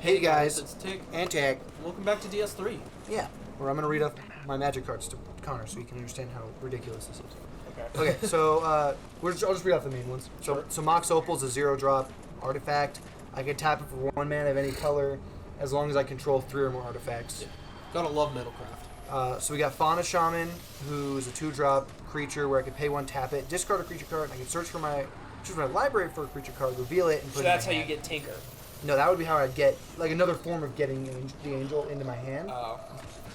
Hey guys, it's Tick, and Tag. and welcome back to DS3. Yeah, where I'm going to read off my magic cards to Connor so you can understand how ridiculous this is. Okay. Okay, so I'll just read off the main ones. Sure. So Mox Opal is a 0-drop artifact. I can tap it for 1 mana of any color as long as I control 3 or more artifacts. Yeah. Gotta love Metalcraft. So we got Fauna Shaman, who's a 2-drop creature where I can pay 1, tap it, discard a creature card, and I can search my library for a creature card, reveal it, and put So it that's in how my you hand. get Tinker. No, that would be how I'd get, like, another form of getting the angel into my hand. Oh.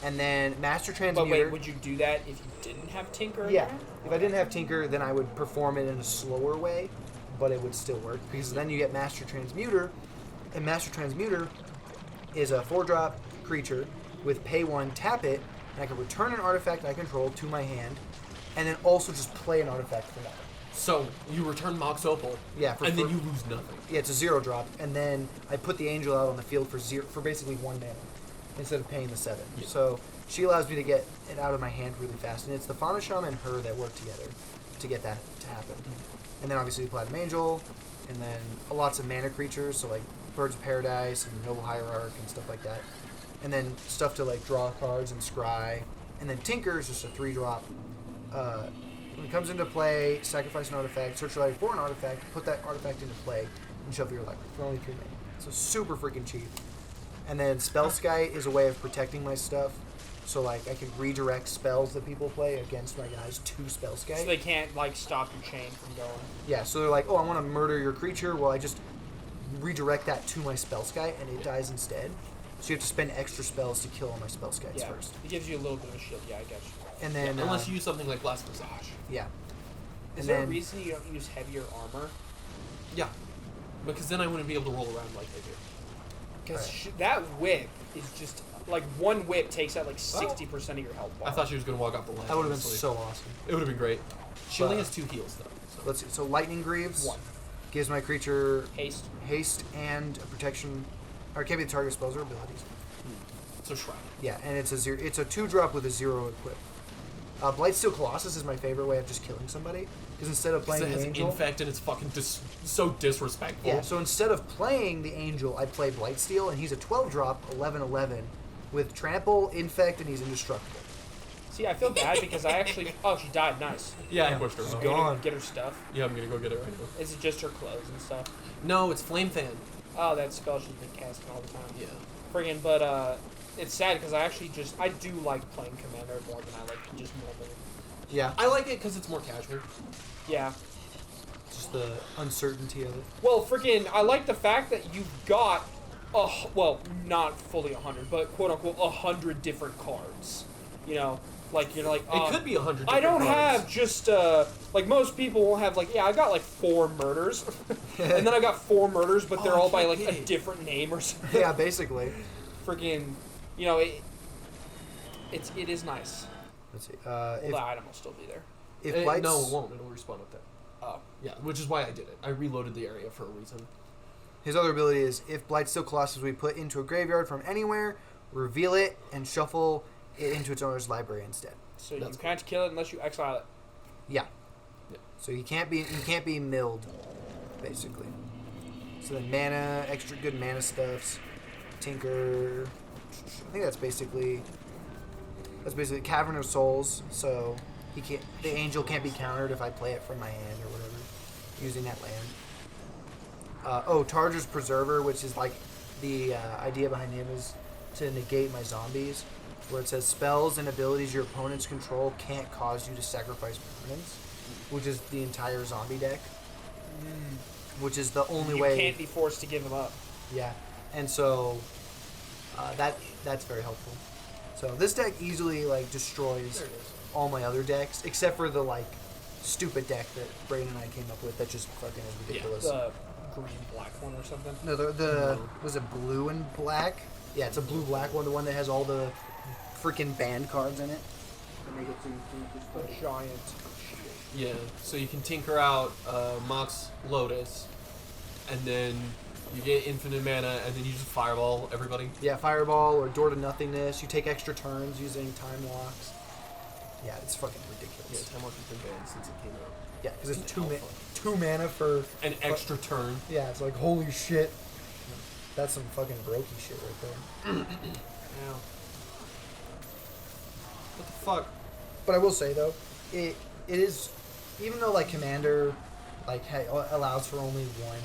And then Master Transmuter. But wait, would you do that if you didn't have Tinker? in Yeah. there? If I didn't have Tinker, then I would perform it in a slower way, but it would still work. Because then you get Master Transmuter, and Master Transmuter is a 4-drop creature with pay 1, tap it, and I can return an artifact I control to my hand, and then also just play an artifact for that. So, you return Mox Opal, Yeah, and then you lose nothing. Yeah, it's a 0-drop, and then I put the angel out on the field for basically 1 mana instead of paying the 7. Yeah. So she allows me to get it out of my hand really fast, and it's the Fauna Shaman and her that work together to get that to happen. And then obviously Platinum Angel, and then lots of mana creatures, so like Birds of Paradise and Noble Hierarch and stuff like that. And then stuff to like draw cards and scry. And then Tinker is just a 3-drop. When it comes into play, sacrifice an artifact, search your library for an artifact, put that artifact into play, and shuffle your library for only 3 mana. So super freaking cheap. And then Spellskite is a way of protecting my stuff. So like I can redirect spells that people play against my guys to Spellskite. So they can't like stop your chain from going. Yeah, so they're like, oh, I want to murder your creature. Well, I just redirect that to my Spellskite, and it dies instead. So you have to spend extra spells to kill all my Spellskites Yeah. first. It gives you a little bit of shit. Yeah, I get you. And then Unless you use something like Blast Visage. yeah. Is And there a then reason you don't use heavier armor? Yeah. Because then I wouldn't be able to roll around like I do. Because Right. that whip is just like one whip takes out like 60% of your health bar. I thought she was going to walk off the ledge. that would have been honestly. so awesome. It would have been great. She only But- has 2 heals, though. So. Let's see. So Lightning Greaves 1 gives my creature haste. haste and a protection, or it can't be the target of spells or abilities. So Shroud. Yeah, and it's a 2-drop with a 0 equip. Blightsteel Colossus is my favorite way of just killing somebody, because instead of Because playing it has the angel, Infect and it's fucking so disrespectful. yeah. So instead of playing the angel, I play Blightsteel, and he's a 12-drop, 11/11, with trample, infect, and he's indestructible. See, I feel bad because I actually. Oh, she died. Nice. Yeah, I Yeah, pushed her. she's off. Are you gonna Gone. Get her stuff. Yeah, I'm going to go get it right now. Is it just her clothes and stuff? No, it's Flame Fan. Oh, that spell she's been casting all the time. Yeah. Friggin', but it's sad because I do like playing Commander more than I like just normal. Yeah, I like it because it's more casual. Yeah. just the uncertainty of it. Well, freaking, I like the fact that you've got, well, not fully 100, but quote unquote 100 different cards. You know, like you're like, It could be 100 I don't different cards. have just like most people will have like, yeah, I got like 4 murders, and then I got 4 murders, but they're Oh, all by I like get a it. different name or something. Yeah, basically. Freaking, you know, it is nice. Let's see. Well, If the item will still be there. Blights, No, it won't. It'll respawn up there. Oh, Yeah, which is why I did it. I reloaded the area for a reason. his other ability is if Blightsteel Colossus we put into a graveyard from anywhere, reveal it and shuffle it into its owner's library instead. so That's you can't kill it unless you exile it. Yeah. Yeah. So you can't be milled, basically. So then mana, extra good mana stuffs, Tinker. I think that's basically Cavern of Souls. So the angel can't be countered if I play it from my hand or whatever, using that land. Targer's Preserver, which is like the idea behind him is to negate my zombies, where it says spells and abilities your opponents control can't cause you to sacrifice permanents, which is the entire zombie deck, which is the only You way. can't be forced to give them up. Yeah, and so that's very helpful. So this deck easily like destroys There it is. all my other decks, except for the like stupid deck that Braden and I came up with that just fucking is ridiculous. The green black one or something. No, the was it blue and black? Yeah, it's a blue black one, the one that has all the freaking band cards in it. To make it seem just The giant. Yeah, so you can tinker out Mox Lotus, and then you get infinite mana, and then you just fireball everybody. yeah, Fireball or Door to Nothingness. You take extra turns using time locks. Yeah, it's fucking Yeah, ridiculous. Time Walk has been banned since it came out. Yeah, because it's Alpha. two mana for An extra turn. yeah. It's like holy shit. That's some fucking brokey shit right there. Yeah. What the fuck? But I will say though, it is, even though like Commander, like allows for only one,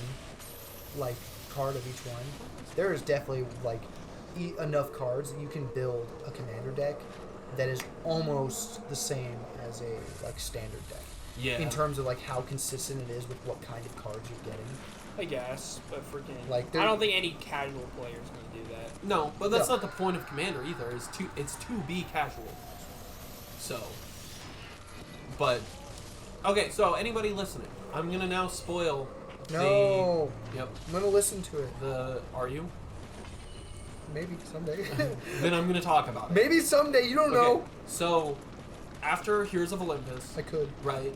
like card of each one, there is definitely like enough cards that you can build a Commander deck that is almost the same as a like standard deck. Yeah. In terms of like how consistent it is with what kind of cards you're getting. I guess, but freaking, Like, I don't think any casual player is gonna do that. No, but that's No. not the point of Commander either. It's to be casual. So, but okay. So anybody listening, I'm gonna now spoil. No. Yep. I'm gonna listen to it. Are you? Maybe someday. Then I'm gonna talk about it. Maybe someday. You don't Okay. know. So, after Heroes of Olympus, I could. right?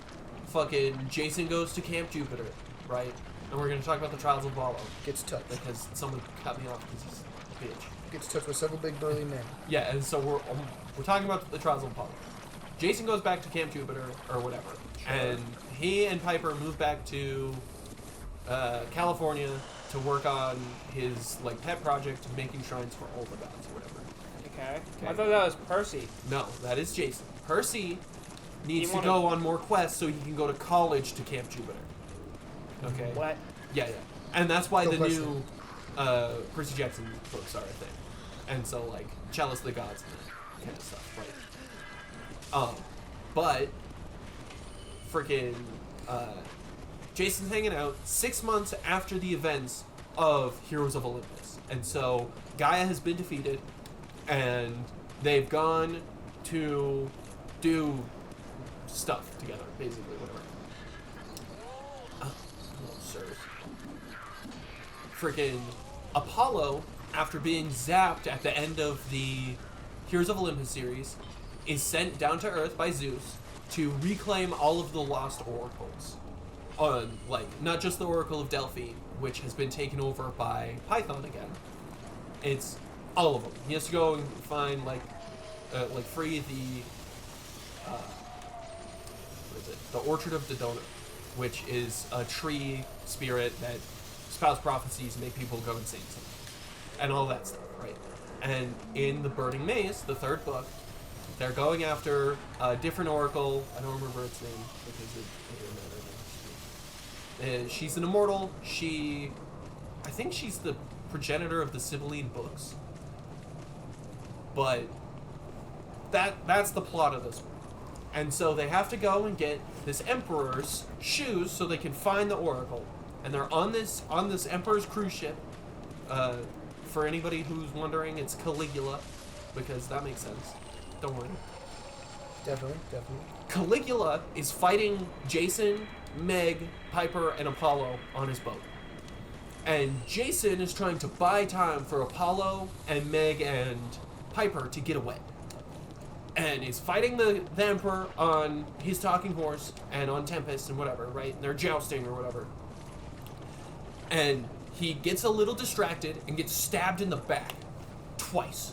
Fucking Jason goes to Camp Jupiter, right? And we're gonna talk about the Trials of Apollo Gets touched. because someone cut me off because he's a bitch. Gets touched with several big burly men. Yeah, and so we're talking about the Trials of Apollo. Jason goes back to Camp Jupiter or whatever, and he and Piper move back to California to work on his like pet project, making shrines for all the gods or whatever. Okay. Okay. I thought that was Percy. No, that is Jason. Percy needs He to go on more quests so he can go to college to Camp Jupiter. Okay. What? Yeah, yeah. And that's why No the question. new Percy Jackson books are a thing. And so, like, Chalice of the Gods and that kind of stuff, right? But, freaking, Jason's hanging out 6 months after the events of Heroes of Olympus. And so, Gaia has been defeated, and they've gone to do stuff together, basically, whatever. Oh, sirs. Freaking Apollo, after being zapped at the end of the Heroes of Olympus series, is sent down to Earth by Zeus to reclaim all of the lost oracles. On, like, not just the Oracle of Delphi, which has been taken over by Python again. It's all of them. He has to go and find, free the, what is it? The Orchard of Dodona, which is a tree spirit that spouts prophecies and make people go insane. And all that stuff, right? And in the Burning Maze, the third book, they're going after a different oracle. I don't remember its name because it doesn't matter. She's an immortal. I think she's the progenitor of the Sibylline books. But that's the plot of this one. And so they have to go and get this emperor's shoes so they can find the oracle. And they're on this emperor's cruise ship. For anybody who's wondering, it's Caligula, because that makes sense. Don't worry. Definitely. Caligula is fighting Jason, Meg, Piper, and Apollo on his boat. And Jason is trying to buy time for Apollo and Meg and Piper to get away. And he's fighting the Emperor on his talking horse and on Tempest and whatever, right? They're jousting or whatever. And he gets a little distracted and gets stabbed in the back. Twice.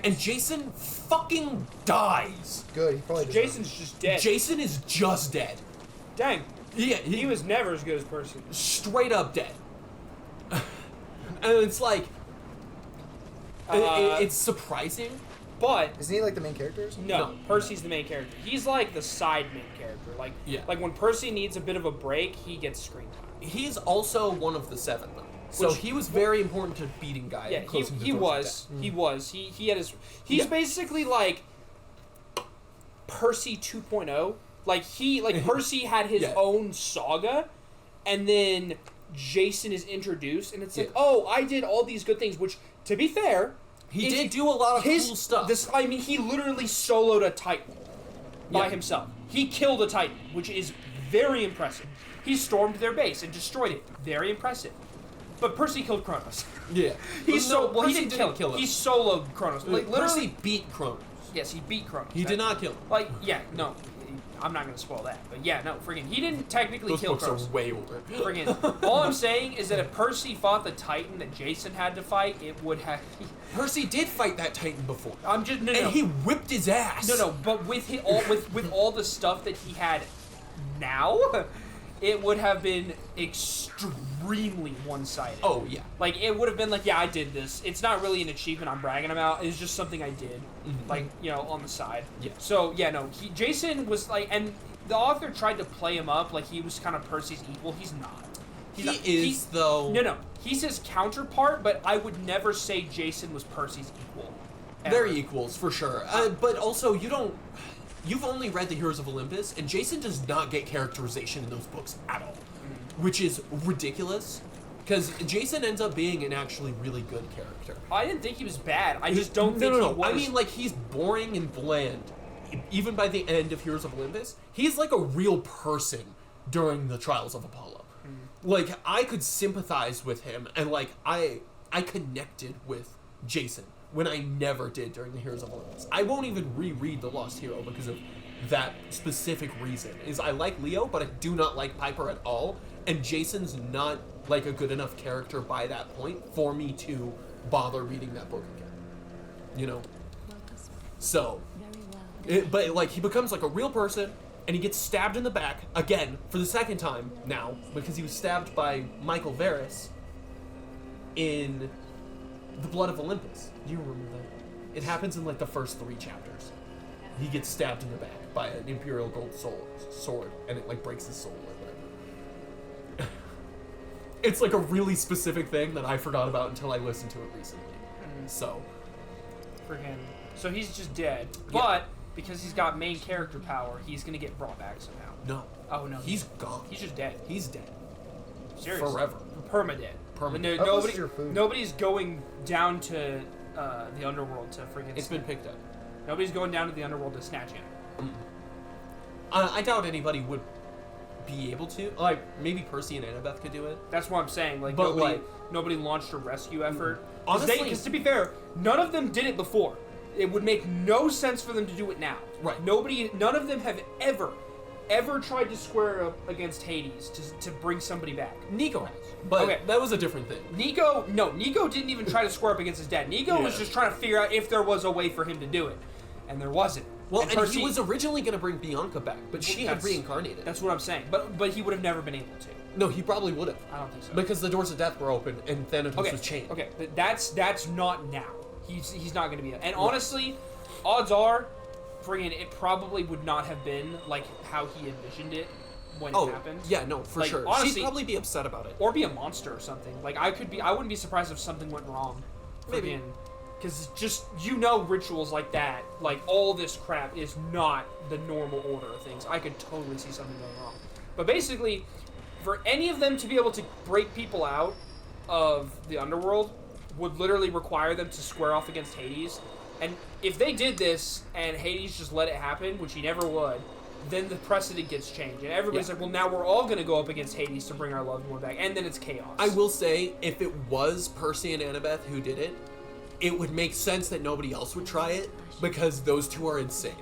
And Jason fucking dies. Good. He probably deserves Jason's just dead. Jason is just dead. Dang. Yeah, He was never as good as Percy. straight up dead. And it's like, it's surprising. But it. Isn't he like the main character or something? no, No. Percy's the main character. He's like the side main character. Like, Yeah. like when Percy needs a bit of a break, he gets screen time. He's also one of the seven, though. So Which- he was very important to beating Gaia. Yeah, and closing the he doors was. of He was. He had his. He's Yeah. basically like Percy 2.0. Like Percy had his Yeah. own saga, and then Jason is introduced, and it's like, Yeah. oh, I did all these good things. Which, to be fair, He it- did do a lot of cool stuff. I mean, he literally soloed a Titan by Yeah. himself. He killed a Titan, which is very impressive. He stormed their base and destroyed it. Very impressive. But Percy killed Kronos. Yeah. He Percy didn't kill him. him. He soloed Kronos. Like literally, Percy beat Kronos. yes, he beat Kronos. He did not kill him. Like, yeah, no, I'm not gonna spoil that. But yeah, no, friggin', he didn't technically Those kill books Kronos. are way older. Friggin', all I'm saying is that if Percy fought the Titan that Jason had to fight, it would have. Percy did fight that Titan before. I'm just no. And he whipped his ass. No, but with all the stuff that he had now, it would have been extremely one-sided. Oh yeah. Like, it would have been like, yeah, I did this. It's not really an achievement I'm bragging about. It's just something I did, like, you know, on the side. Yeah. So, yeah, no, Jason was like, and the author tried to play him up like he was kind of Percy's equal. He's not. He is, though. No. He's his counterpart, but I would never say Jason was Percy's equal. They're Ever. equals, for sure. But also, you've only read the Heroes of Olympus, and Jason does not get characterization in those books at all. Which is ridiculous, because Jason ends up being an actually really good character. I didn't think he was bad. I just don't think he was. I mean, like, he's boring and bland. Even by the end of Heroes of Olympus, he's like a real person during the Trials of Apollo. Like, I could sympathize with him, and, like, I connected with Jason when I never did during the Heroes of Olympus. I won't even reread The Lost Hero because of that specific reason. Is I like Leo, but I do not like Piper at all, and Jason's not, like, a good enough character by that point for me to bother reading that book again. You know? So, but, like, he becomes, like, a real person, and he gets stabbed in the back, again, for the second time now, because he was stabbed by Michael Varys in The Blood of Olympus. Do you remember that? It happens in, like, the first 3 chapters. He gets stabbed in the back by an Imperial Gold sword, and it, like, breaks his soul or whatever. It's, like, a really specific thing that I forgot about until I listened to it recently. So. For him. So he's just dead. Yeah. But, because he's got main character power, he's going to get brought back somehow. No. Oh, no. He's gone. He's just dead. He's dead. Seriously. Forever. Permadead. Permanent. How close is your food? Nobody's going down to the underworld to freaking... It's been picked up. Nobody's going down to the underworld to snatch him. I doubt anybody would be able to. Like, maybe Percy and Annabeth could do it. That's what I'm saying. Like, But, nobody launched a rescue effort. Honestly- Because to be fair, none of them did it before. It would make no sense for them to do it now. Right. None of them have ever tried to square up against Hades to bring somebody back. Nico has. But Okay. that was a different thing. Nico didn't even try to square up against his dad. Nico was Yeah. just trying to figure out if there was a way for him to do it. And there wasn't. Well, and Percy- he was originally going to bring Bianca back, but she had That's- reincarnated. That's what I'm saying. But he would have never been able to. No, he probably would have. I don't think so. Because the doors of death were open and Thanatos Okay, was chained. okay, but that's not now. He's not going to be. And honestly, odds are, friggin', it probably would not have been like how he envisioned it when it happened. Yeah, no, for Like, sure. honestly- She'd probably be upset about it. Or be a monster or something. Like I wouldn't be surprised if something went wrong. Maybe. Because just rituals like that, like all this crap is not the normal order of things. I could totally see something going wrong. But basically, for any of them to be able to break people out of the underworld would literally require them to square off against Hades. And if they did this and Hades just let it happen, which he never would, then the precedent gets changed. And everybody's Yeah. like, well, now we're all going to go up against Hades to bring our loved one back. And then it's chaos. I will say, if it was Percy and Annabeth who did it, it would make sense that nobody else would try it, because those two are insane.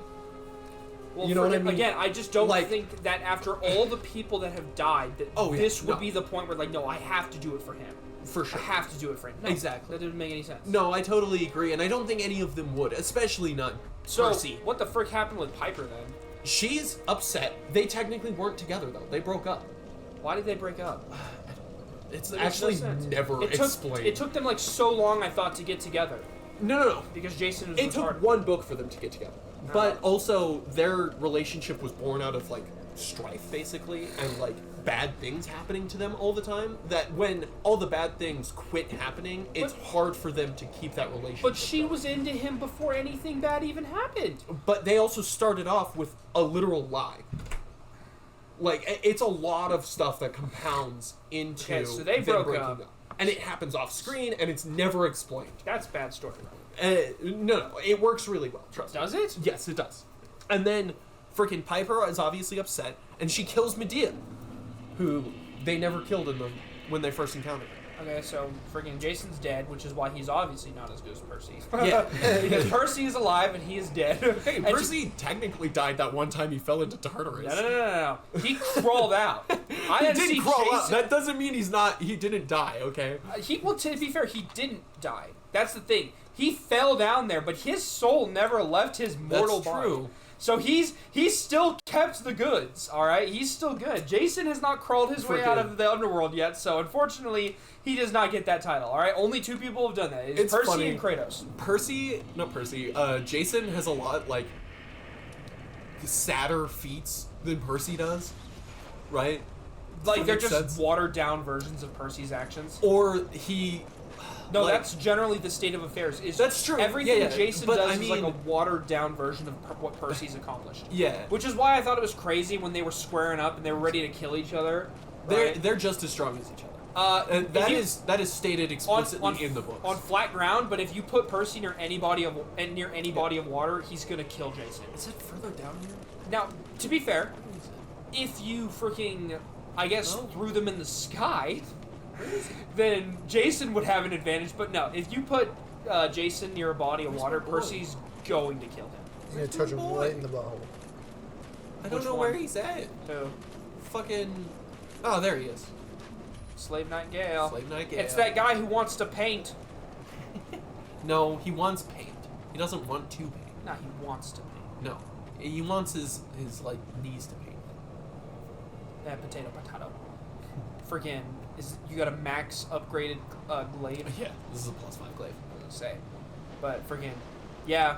Well, You know what I mean? Again, I just don't Like- think that after all the people that have died, that Oh, yeah, this would no. be the point where, like, no, I have to do it for him. For sure. I have to do it for him. No, Exactly. That didn't make any sense. No, I totally agree, and I don't think any of them would, especially not So, Percy. what the frick happened with Piper then? She's upset. They technically weren't together, though. They broke up. Why did they break up? It's That makes no actually sense. never It took, explained. it took them, like, so long, I thought, to get together. No. Because Jason was It retarded. took one book for them to get together. But also, their relationship was born out of, like, strife, basically, and, like, bad things happening to them all the time. That when all the bad things quit happening, it's hard for them to keep that relationship. But she was into him before anything bad even happened. But they also started off with a literal lie. Like, it's a lot of stuff that compounds into Okay, so they them broke breaking up. And it happens off screen, and it's never explained. That's bad story. No, it works really well, trust me. Does it? Yes, it does. And then freaking Piper is obviously upset, and she kills Medea, who they never killed when they first encountered her. Okay, so friggin' Jason's dead, which is why he's obviously not as good as Percy. Yeah. Because Percy is alive and he is dead. Hey, And Percy technically died that one time he fell into Tartarus. No. He crawled out. I He didn't did see crawl out. Jason. That doesn't mean he didn't die, okay? Well, to be fair, he didn't die. That's the thing. He fell down there, but his soul never left his mortal That's body. true. So he's still kept the goods, all right? He's still good. Jason has not crawled his way out of the underworld yet, so unfortunately, he does not get that title, all right? Only 2 people have done that. It's Percy funny. and Kratos. Jason has a lot, like, sadder feats than Percy does, right? Like, they're Makes just sense. watered-down versions of Percy's actions. Or he... No, like, that's generally the state of affairs. That's true. Everything Yeah, Jason but does I is like a mean- watered-down version of what Percy's accomplished. Yeah. Which is why I thought it was crazy when they were squaring up and they were ready to kill each other. Right? They're just as strong as each other. And if you- that is stated explicitly in the books. on flat ground, but if you put Percy near any body of water, he's gonna kill Jason. Is it further down here? Now, to be fair, if you freaking, I guess, threw them in the sky, then Jason would have an advantage. But no, if you put Jason near a body of water, my boy? Percy's going to kill him. I'm gonna touch him right in the butthole. I don't Which know one? where he's at. Who? Fucking... Oh, there he is. Slave Nightingale. Slave Nightingale. It's that guy who wants to paint. No, he wants paint. He doesn't want to paint. No, he wants to paint. No. He wants his like, knees to paint. Potato. Freaking, you got a max upgraded glaive? Yeah, this is a +5 glaive. I was gonna say. But freaking, yeah,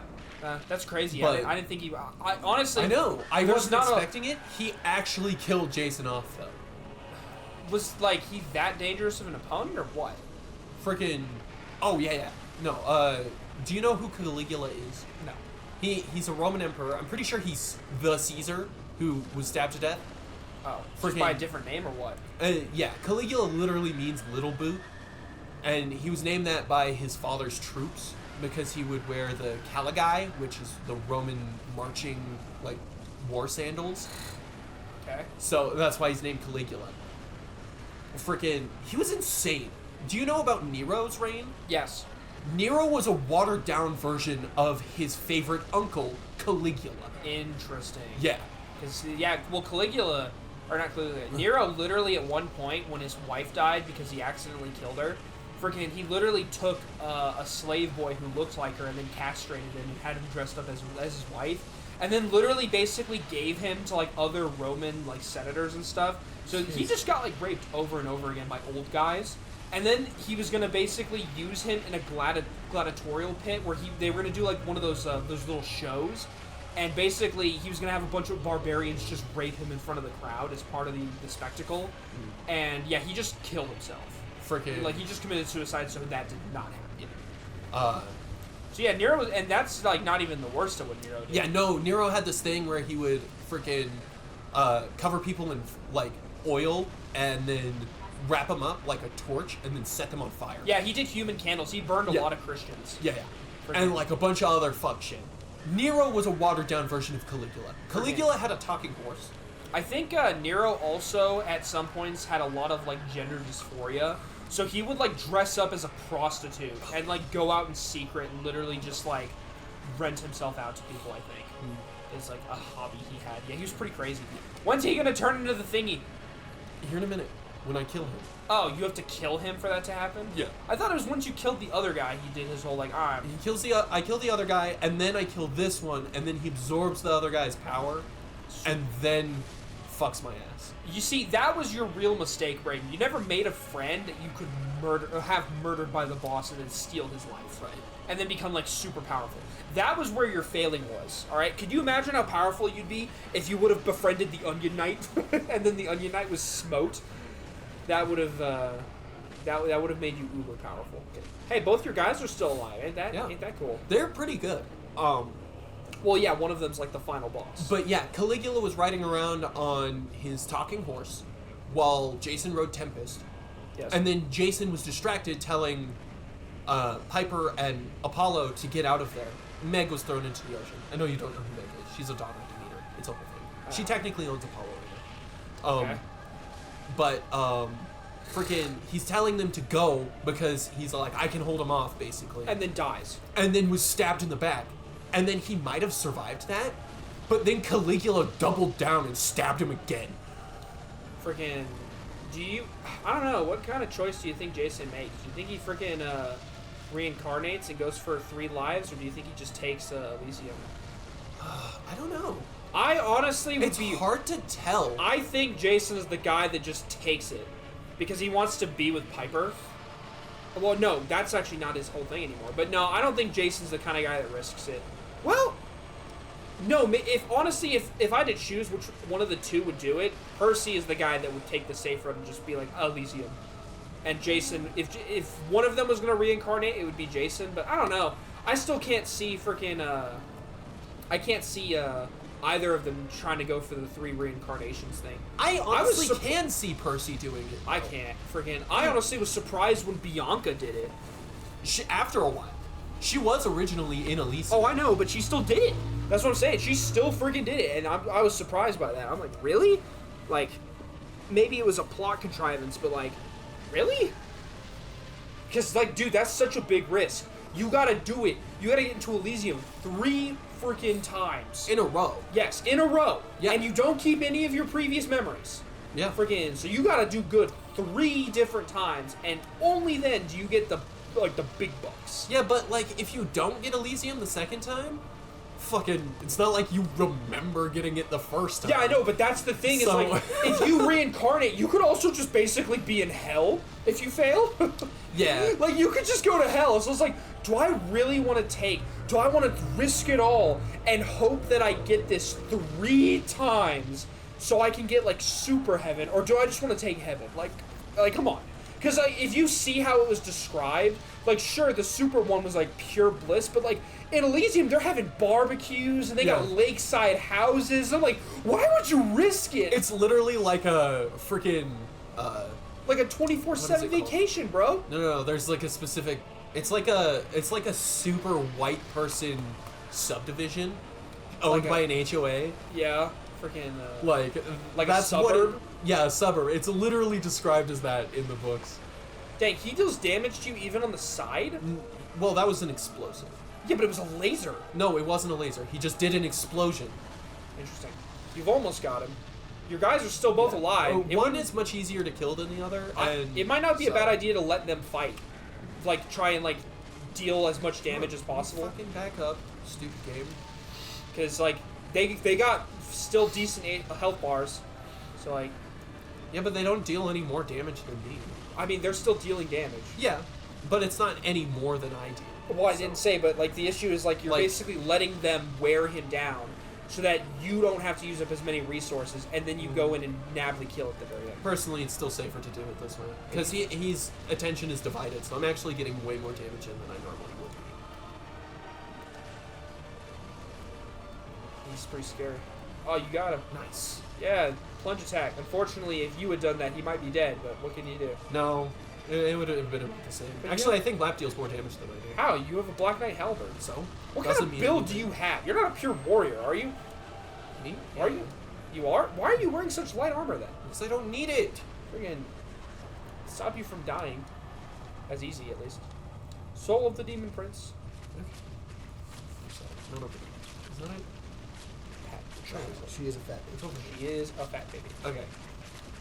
that's crazy. But- I didn't think he. I honestly. I know. I there's wasn't not a- expecting it. He actually killed Jason off, though. Was like he that dangerous of an opponent or what? Freaking... Oh, yeah. No, do you know who Caligula is? No. He's a Roman emperor. I'm pretty sure he's the Caesar who was stabbed to death. Oh, just by a Freaking- different name or what? Yeah, Caligula literally means little boot, and he was named that by his father's troops because he would wear the caligae, which is the Roman marching, like, war sandals. Okay. So that's why he's named Caligula. Freaking, he was insane. Do you know about Nero's reign? Yes. Nero was a watered-down version of his favorite uncle, Caligula. Interesting. Yeah. Well, Caligula, or not Caligula, Nero literally at one point when his wife died because he accidentally killed her, freaking, he literally took a slave boy who looked like her and then castrated him and had him dressed up as his wife, and then literally basically gave him to like other Roman like senators and stuff. So he just got like raped over and over again by old guys. And then he was gonna basically use him in a gladiatorial pit where they were gonna do like one of those little shows, and basically he was gonna have a bunch of barbarians just rape him in front of the crowd as part of the spectacle. And yeah, he just killed himself. Freaking... Like he just committed suicide, so that did not happen. Uh... So yeah, Nero was, and that's like not even the worst of what Nero did. Yeah, no, Nero had this thing where he would freaking cover people in, like, oil and then wrap them up like a torch and then set them on fire. Yeah, he did human candles. He burned a Yeah. lot of Christians. Yeah. And, like, a bunch of other fuck shit. Nero was a watered-down version of Caligula. Caligula had a talking horse. I think Nero also at some points had a lot of like gender dysphoria. So he would like dress up as a prostitute and like go out in secret and literally just like rent himself out to people, I think. It's like a hobby he had. Yeah, he was pretty crazy. When's he gonna turn into the thingy? Here in a minute, when I kill him. Oh, you have to kill him for that to happen? Yeah. I thought it was once you killed the other guy, he did his whole like, I kill the other guy, and then I kill this one, and then he absorbs the other guy's power, and then fucks my ass. You see, that was your real mistake, Brayden. You never made a friend that you could murder or have murdered by the boss and then steal his life, Right. and then become like super powerful. That was where your failing was. All right, could you imagine how powerful you'd be if you would have befriended the Onion Knight, and then the Onion Knight was smote? That would have that would have made you uber powerful. Hey, both your guys are still alive. Ain't that cool? They're pretty good. Well, yeah, one of them's like the final boss. But yeah, Caligula was riding around on his talking horse while Jason rode Tempest. Yes. And then Jason was distracted telling Piper and Apollo to get out of there. Meg was thrown into the ocean. I know you don't know who Meg is. She's a daughter of Demeter. It's a whole thing. She technically owns Apollo right now. Okay. But, freaking, he's telling them to go because he's like, I can hold him off, basically. And then dies. And then was stabbed in the back. And then he might have survived that, but then Caligula doubled down and stabbed him again. Freaking, I don't know, what kind of choice do you think Jason makes? Do you think he freaking reincarnates and goes for 3 lives, or do you think he just takes Elysium? I don't know. I honestly would It's be. hard to tell. I think Jason is the guy that just takes it because he wants to be with Piper. Well, no, that's actually not his whole thing anymore. But no, I don't think Jason's the kind of guy that risks it. Well, no. If honestly, if I had to choose which one of the two would do it, Percy is the guy that would take the safe road and just be like Elysium. And Jason, if one of them was gonna reincarnate, it would be Jason. But I don't know. I still can't see freaking. I can't see either of them trying to go for the 3 reincarnations thing. I honestly was can see Percy doing it. I can't freaking. I honestly was surprised when Bianca did it. After a while. She was originally in Elysium. Oh, I know, but she still did it. That's what I'm saying. She still freaking did it, and I was surprised by that. I'm like, really? Like, maybe it was a plot contrivance, but like, really? Because like, dude, that's such a big risk. You gotta do it. You gotta get into Elysium 3 freaking times. In a row. Yes, in a row. Yeah. And you don't keep any of your previous memories. Yeah. Freaking. So you gotta do good 3 different times, and only then do you get the big bucks. Yeah, but like if you don't get Elysium the second time, fucking it's not like you remember getting it the first time. Yeah, I know, but that's the thing. So- Is like if you reincarnate, you could also just basically be in hell if you fail. Yeah. Like you could just go to hell. So it's like, do I really want to do I want to risk it all and hope that I get this 3 times so I can get like super heaven, or do I just want to take heaven? Like come on. Because if you see how it was described, like sure the super one was like pure bliss, but like in Elysium they're having barbecues and they got lakeside houses. I'm like, why would you risk it? It's literally like a freaking like a What 24/7 is it called? vacation, bro. no, there's like a specific it's like a super white person subdivision owned Like a- by an HOA. Yeah, freaking. Like Like a that's what suburb? yeah, a suburb. It's literally described as that in the books. Dang, he deals damage to you even on the side? Well, that was an explosive. Yeah, but it was a laser. No, it wasn't a laser. He just did an explosion. Interesting. You've almost got him. Your guys are still both alive. It One wouldn't- is much easier to kill than the other, and it might not be a so- bad idea to let them fight. Like, try and, like, deal as much damage as possible. Fucking back up, stupid game. Because, like, they got still decent health bars. So, like, Yeah, but they don't deal any more damage than me. I mean, they're still dealing damage. Yeah, but it's not any more than I do. Well, I didn't say, but, like, the issue is, like, you're Like- basically letting them wear him down so that you don't have to use up as many resources, and then you go in and nably kill at the very end. Personally, it's still safer to do it this way because he's attention is divided, so I'm actually getting way more damage in than I normally would. He's pretty scary. Oh, you got him. Nice. Yeah, plunge attack. Unfortunately, if you had done that, he might be dead, but what can you do? No, it would have been about the same. But Actually, yeah. I think Lap deals more damage than I do. How? You have a Black Knight Halberd. So What doesn't kind of mean build do anything. you have? You're not a pure warrior, are you? Me? Are you? You are? Why are you wearing such light armor then? Because I don't need it. Friggin' stop you from dying. As easy, at least. Soul of the Demon Prince. No, no, is that it? Pat. Sure. She is a fat It's bitch. over here. She is a fat baby. Okay.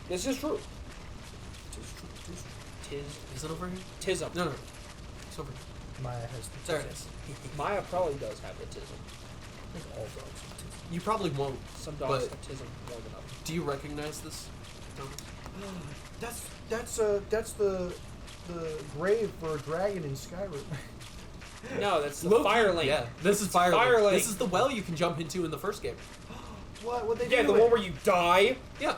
This is true. Tis true, tis true. Tis. Is it over here? Tism. No. It's over here. Maya has the There it is. Maya probably does have the tism. I think all dogs have tism. You probably won't. Some dogs But- have tism more than others. Do you recognize this, Thomas? That's the grave for a dragon in Skyrim. No, that's the Loki- Fire Lane. Yeah, this is Fire, Fire Lane. Lane. This is the well you can jump into in the first game. What they Yeah, do? the one where you die. Yeah.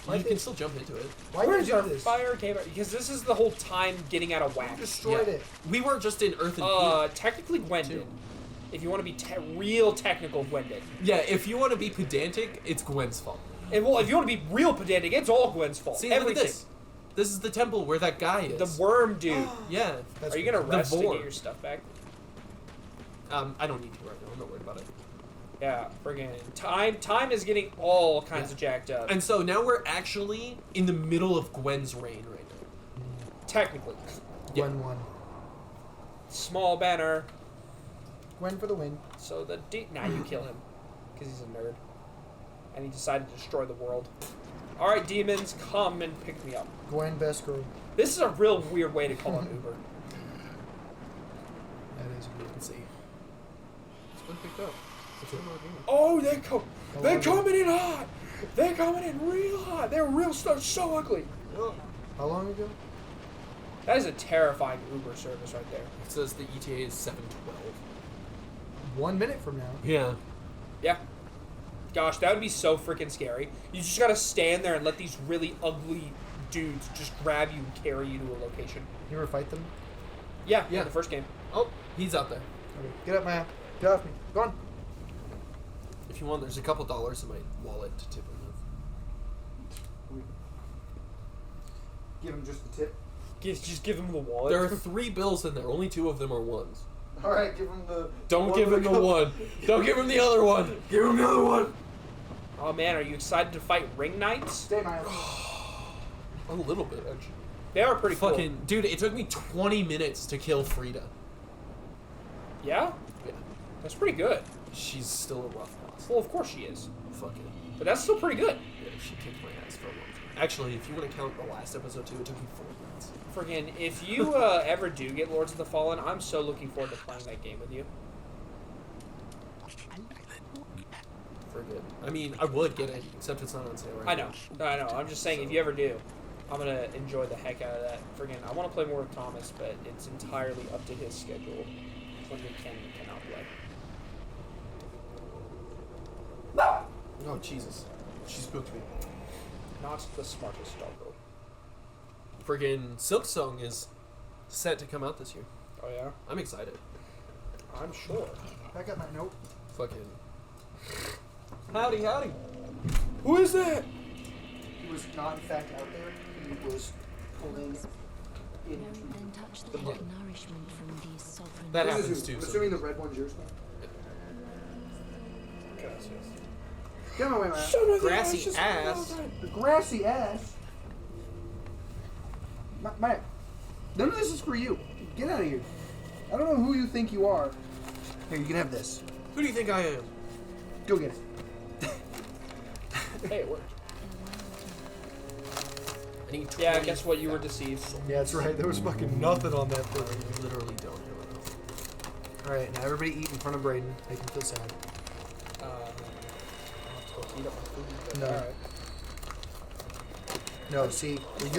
Why you did- can still jump into it. Why Where's did you our do this? fire came? Because this is the whole time getting out of You whack. destroyed Yeah. it. We were just in Earth and Heat. Technically Gwendon. Two. If you want to be real technical, Gwendon. Yeah, if you want to be pedantic, it's Gwen's fault. And well, if you want to be real pedantic, it's all Gwen's fault. See, look Everything. at this. This is the temple where that guy is. The worm dude. Yeah. That's Are you gonna the rest to vor. get your stuff back? I don't need to right now. I'm not worried about it. Yeah, friggin' time is getting all kinds of jacked up. And so now we're actually in the middle of Gwen's reign right now. Technically, Gwen won. small banner. Gwen for the win. So the now you kill him because he's a nerd, and he decided to destroy the world. All right, demons, come and pick me up. Gwen best girl. This is a real weird way to call an Uber. That is weird. Let's see. It's been picked up. Oh, they're long coming in hot. They're coming in real hot. They're real stuff. So ugly. How long ago? That is a terrifying Uber service right there. It says the ETA is 7:12. 1 minute from now. Yeah. Yeah. Gosh, that would be so freaking scary. You just gotta stand there and let these really ugly dudes just grab you and carry you to a location. You ever fight them? Yeah, Yeah. in the first game. Oh, he's out there. Okay. Get up, Maya. Get off me. Go on. If you want, there's a couple dollars in my wallet to tip him with. Give him just the tip. Just give them the wallet. There are 3 bills in there. Only 2 of them are ones. All right, give him the. Don't one give with him the one. Don't give him the other one. Give him the other one. Oh man, are you excited to fight ring knights? Stay, Maya. A little bit, actually. They are pretty Fucking dude, it took me 20 minutes to kill Frida. cool. Yeah? Yeah, That's pretty good. she's still a rough boss. Well, of course she is. Fucking But that's still pretty good. yeah, she kicked my ass for a long time. Actually, if you want to count the last episode too, it took me 4 minutes. Friggin', if you ever do get Lords of the Fallen, I'm so looking forward to playing that game with you. Forget. I mean, I would get it, except it's not on sale right I now. know. I know. I'm just saying, if you ever do, I'm gonna enjoy the heck out of that. Friggin', I want to play more with Thomas, but it's entirely up to his schedule when we can and cannot play. Oh Jesus, she spooked me. Not the smartest doggo. Friggin' Silk Song is set to come out this year. Oh yeah? I'm excited. I'm sure. Back up my note. Fucking. Howdy, howdy. Who is that? He was not, in fact, out there. He was pulling in. Then touch the hot nourishment from these sovereign. That This is happens who? too. I'm assuming the red one's yours. Gracias. Get away, Maya. Grassy ass. The grassy ass. Maya, none of this is for you. Get out of here. I don't know who you think you are. Here, you can have this. Who do you think I am? Go get it. Hey, it worked. I need 20. Yeah, guess what? You were deceived. Yeah, that's right. There was fucking nothing on that I thing. literally don't have enough. Alright, now everybody eat in front of Braden. Make him feel sad. I'll have to go heat up my food. But No. alright. No, see, what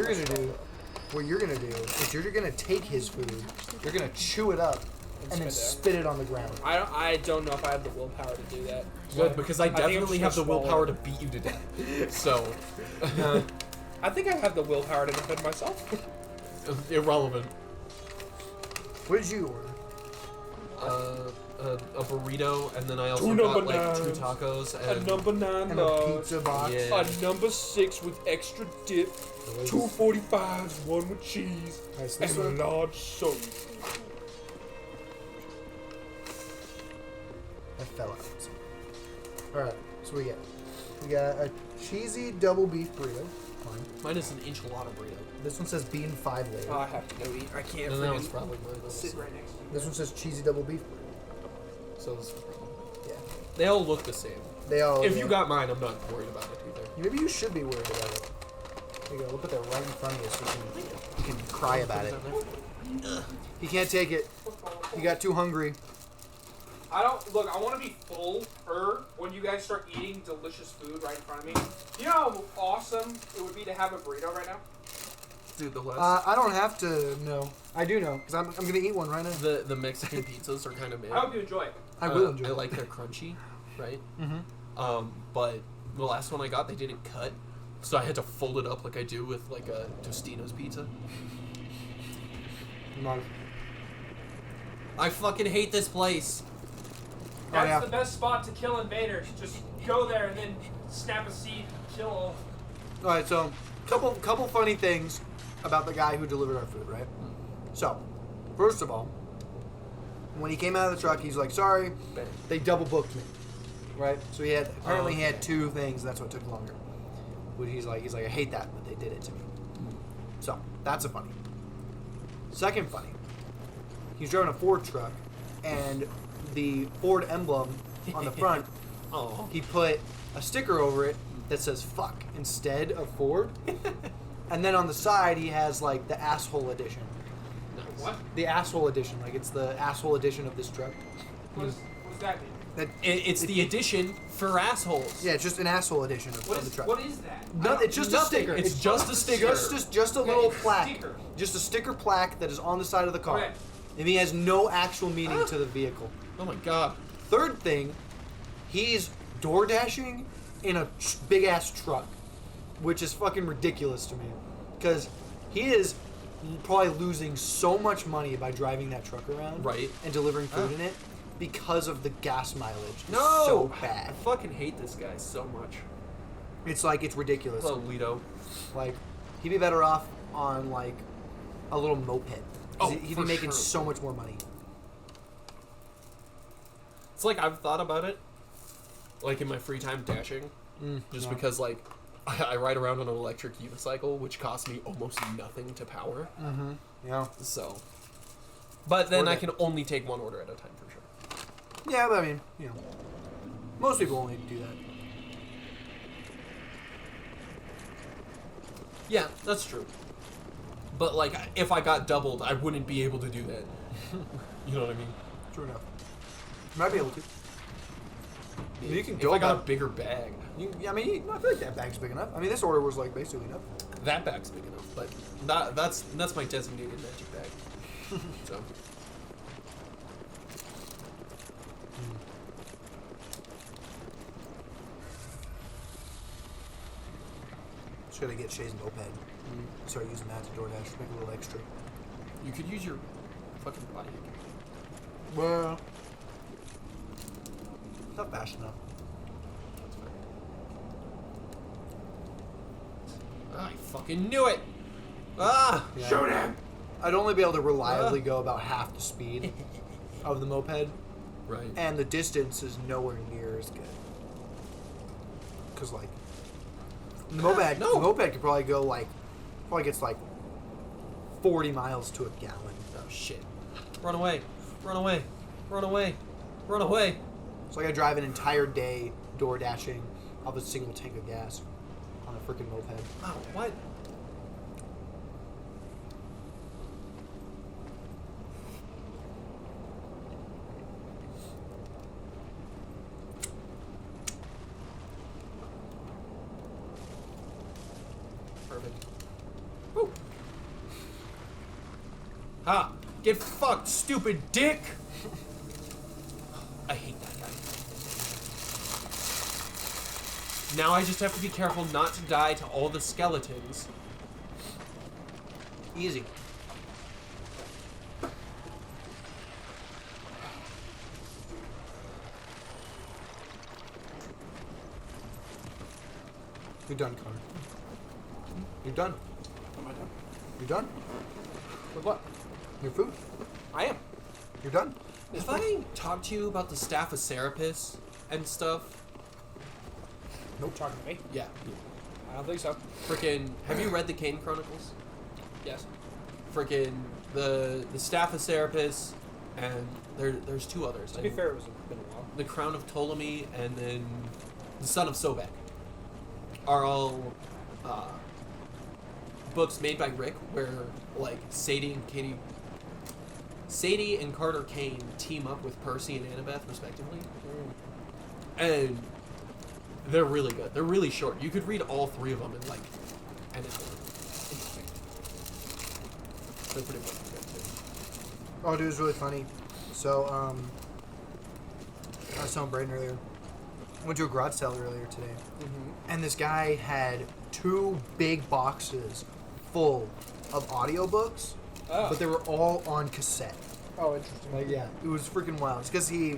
you're gonna do is you're gonna take his food, you're gonna chew it up, and then spit it on the ground. I don't know if I have the willpower to do that. Good, because I think I'm definitely just have the gonna swallow willpower it. to beat you to death. So, I think I have the willpower to defend myself. irrelevant. What did you order? A burrito, and then I also Two got number like 2 nines. tacos A and number 9 And a large. pizza box. Yeah. A number 6 with extra dip. 2 45s, 1 with cheese, Alright, so and this a one, large soda. I fell out. Alright, so we got a cheesy double beef burrito. Fine. mine is an enchilada burrito. This one says bean 5 layer. I have to go eat. I can't And that was freaking probably mine. sit right next to you. This one says cheesy double beef burrito. So it's, Yeah. they all look the same. They all. If yeah. you got mine, I'm not worried about it either. Maybe you should be worried about it. There you go. We'll put that right in front of you so you can cry about it. He can't take it. He got too hungry. I don't look. I want to be full when you guys start eating delicious food right in front of me. You know how awesome it would be to have a burrito right now. Dude, the last I don't have to know. I do know because I'm gonna eat one right now. the Mexican pizzas are kind of mid. I hope you enjoy it. I will enjoy. I it. like they're crunchy, right? Mm-hmm. But the last one I got, they didn't cut, so I had to fold it up like I do with like a Tostino's pizza. I fucking hate this place. That's yeah. the best spot to kill invaders. Just go there and then snap a seed, kill all. All right, so couple funny things about the guy who delivered our food, right? So, first of all, when he came out of the truck, he's like, "Sorry, they double booked me." Right? So he had 2 things. That's what took longer. Which he's like, I hate that, but they did it to me. So that's a funny. Second funny. He's driving a Ford truck, and the Ford emblem on the front, Oh, he put a sticker over it that says "fuck" instead of Ford. And then on the side, he has like the asshole edition. What? The asshole edition, like it's the asshole edition of this truck. What does that mean? It's the edition for assholes. Yeah, it's just an asshole edition of the truck. What is that? No, it's just a sticker. It's just a sticker. Just a Okay, little it's a plaque. sticker. Just a sticker plaque that is on the side of the car. Okay. And he has no actual meaning to the vehicle. Oh my god. Third thing, he's door dashing in a big ass truck, which is fucking ridiculous to me, because he is probably losing so much money by driving that truck around, Right. and delivering food in it, because of the gas mileage. It's No! so I bad. fucking hate this guy so much. It's like it's ridiculous. Hello, Lido. Like he'd be better off on like a little moped. 'Cause Oh, he'd be for making sure. so much more money. It's like I've thought about it, like in my free time dashing, just yeah. because like I ride around on an electric unicycle, which costs me almost nothing to power. Yeah. So, but then Worth I it. can only take one order at a time for sure. Yeah, but I mean, most people only do that. Yeah, that's true. But like, if I got doubled, I wouldn't be able to do that. You know what I mean? True enough. You might be able to. You can If go I got a about- bigger bag, I mean, I feel like that bag's big enough. I mean, this order was like basically enough. that bag's big enough. But that's my designated magic bag. So. Just gotta get Shay's moped. Start using that to DoorDash, make a little extra. You could use your fucking bike. Well, not fast enough. That's fair. I fucking knew it! Ah! Yeah. Shoot him! I'd only be able to reliably go about half the speed of the moped, Right. and the distance is nowhere near as good. Cause like, the moped, no. the moped could probably go like, gets like 40 miles to a gallon. Oh shit. Run away. Run away. Run away. Run away. It's like I drive an entire day door dashing off a single tank of gas on a freaking moped. Oh, what? Perfect. Woo. Ha! Get fucked, stupid dick! I hate that guy. Now I just have to be careful not to die to all the skeletons. Easy. You're done, Connor. You're done. Am I done? You're done. With what? Your food. I am. You're done. Have I talked to you about the staff of Serapis and stuff? Nope. Talking to me? Yeah. I don't think so. Frickin', have you read the Kane Chronicles? Yes. Frickin' the staff of Serapis, and there's two others. To be fair, it was been a while. The Crown of Ptolemy, and then the Son of Sobek are all books made by Rick, where like Sadie and Carter Kane team up with Percy and Annabeth, respectively, and they're really good. They're really short. You could read all three of them in like an hour. Interesting. They're pretty fucking good too. Oh, dude, it was really funny. So, I was telling Brayden earlier. I went to a garage sale earlier today, and this guy had 2 big boxes full of audiobooks, Oh. but they were all on cassette. Oh, interesting. Like, yeah, it was freaking wild. It's because he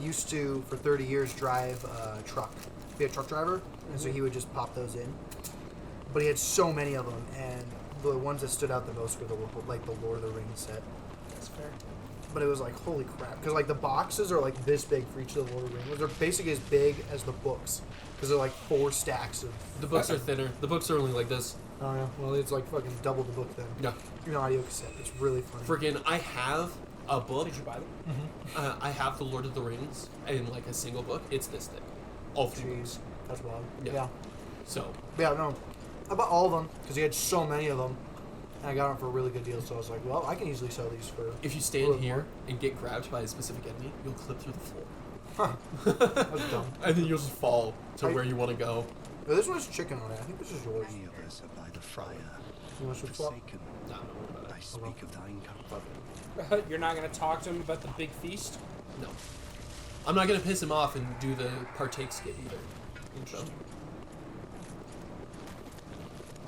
used to, for 30 years, drive a truck. Be a truck driver, and so he would just pop those in. But he had so many of them, and the ones that stood out the most were the Lord of the Rings set. That's fair. But it was like, holy crap. Because, like, the boxes are, like, this big for each of the Lord of the Rings. They're basically as big as the books. Because they're, like, 4 stacks of... The books are thinner. The books are only like this. Oh, yeah. Well, it's, like, fucking double the book then. Yeah. An audio cassette. It's really funny. Freaking, I have a book. Did you buy them? I have the Lord of the Rings in like a single book. It's this thick. All 3 Jeez. books. That's wild. Yeah. Yeah. So, Yeah, no. I bought all of them because he had so many of them. And I got them for a really good deal. So I was like, well, I can easily sell these for... if you a stand little here more. and get grabbed by a specific enemy, you'll clip through the floor. That was dumb. And then you'll just fall to I- where you want to go. Oh, this one has chicken on it. I think this is yours. Many of us are by the fire, You want to swap? forsaken. No, don't worry about I it. speak of thine comfort. Fuck it. You're not gonna talk to him about the big feast? No. I'm not gonna piss him off and do the partake skit either. So,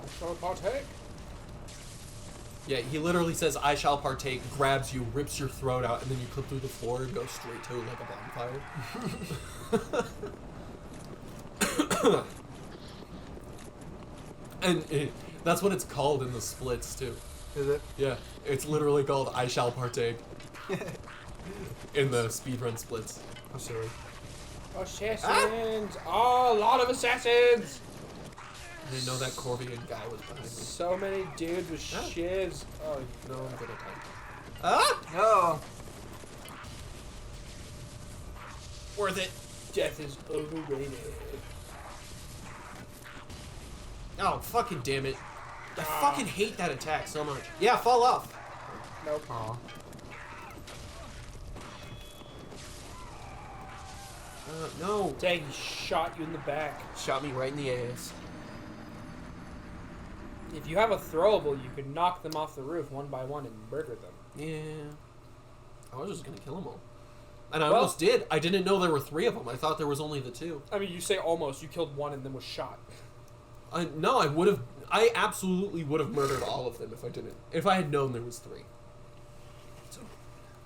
I shall partake. yeah, he literally says, I shall partake, grabs you, rips your throat out, and then you clip through the floor and go straight to like a bonfire. And that's what it's called in the splits too. Is it? Yeah, it's literally called I shall partake in the speedrun splits. I'm sorry. Assassins! Oh, a lot of assassins! I didn't know that Corvian guy was behind me. So many dudes with Ah. shivs. Oh, No, I'm good at time. Ah! Oh. Worth it. death is overrated. Oh, fucking damn it. I Ah. fucking hate that attack so much. Yeah, fall off. Nope. Aw. No. Dang, he shot you in the back. Shot me right in the ass. If you have a throwable, you can knock them off the roof one by one and murder them. Yeah. I was just gonna kill them all. And I Well- almost did. I didn't know there were 3 of them. I thought there was only the 2. I mean, you say almost. You killed one and then was shot. No, I would have. I absolutely would have murdered all of them if I didn't. If I had known there was 3.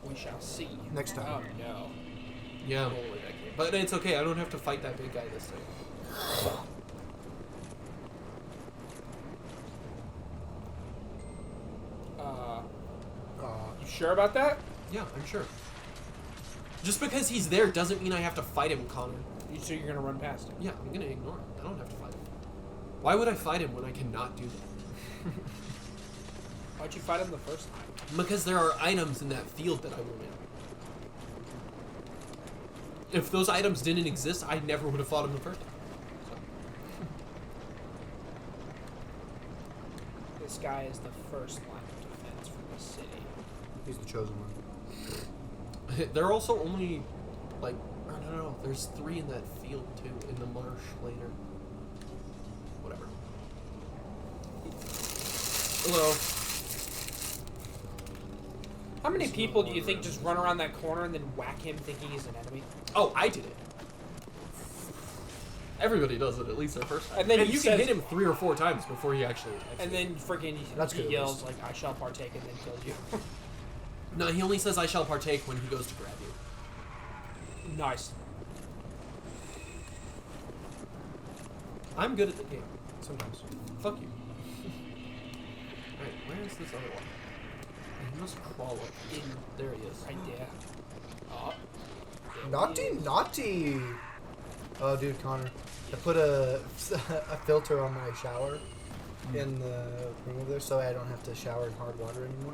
We shall see. Next time. Oh, no. Yeah, I'm all the way back here. But it's okay. I don't have to fight that big guy this time. You sure about that? Yeah, I'm sure. Just because he's there doesn't mean I have to fight him, Connor. So you're gonna run past him? Yeah, I'm gonna ignore him. I don't have to fight him. Why would I fight him when I cannot do that? Why'd you fight him the first time? Because there are items in that field that I want in. If those items didn't exist, I never would have fought him the first time. This guy is the first line of defense for the city. He's the chosen one. There are also only, like, I don't know, there's 3 in that field too, in the marsh later. Whatever. Hello. How many people do you think just run around that corner and then whack him thinking he's an enemy? Oh, I did it. Everybody does it at least their first time. And then he you says- can hit him 3 or 4 times before he actually attacks And you. then freaking That's he good at yells least. like, I shall partake, and then kills you. No, he only says I shall partake when he goes to grab you. Nice. I'm good at the game. Sometimes. Fuck you. Alright, where is this other one? He must crawl up. There he is. Right there. Oh. Naughty, naughty. Oh, dude, Connor. I put a filter on my shower in the room over there so I don't have to shower in hard water anymore.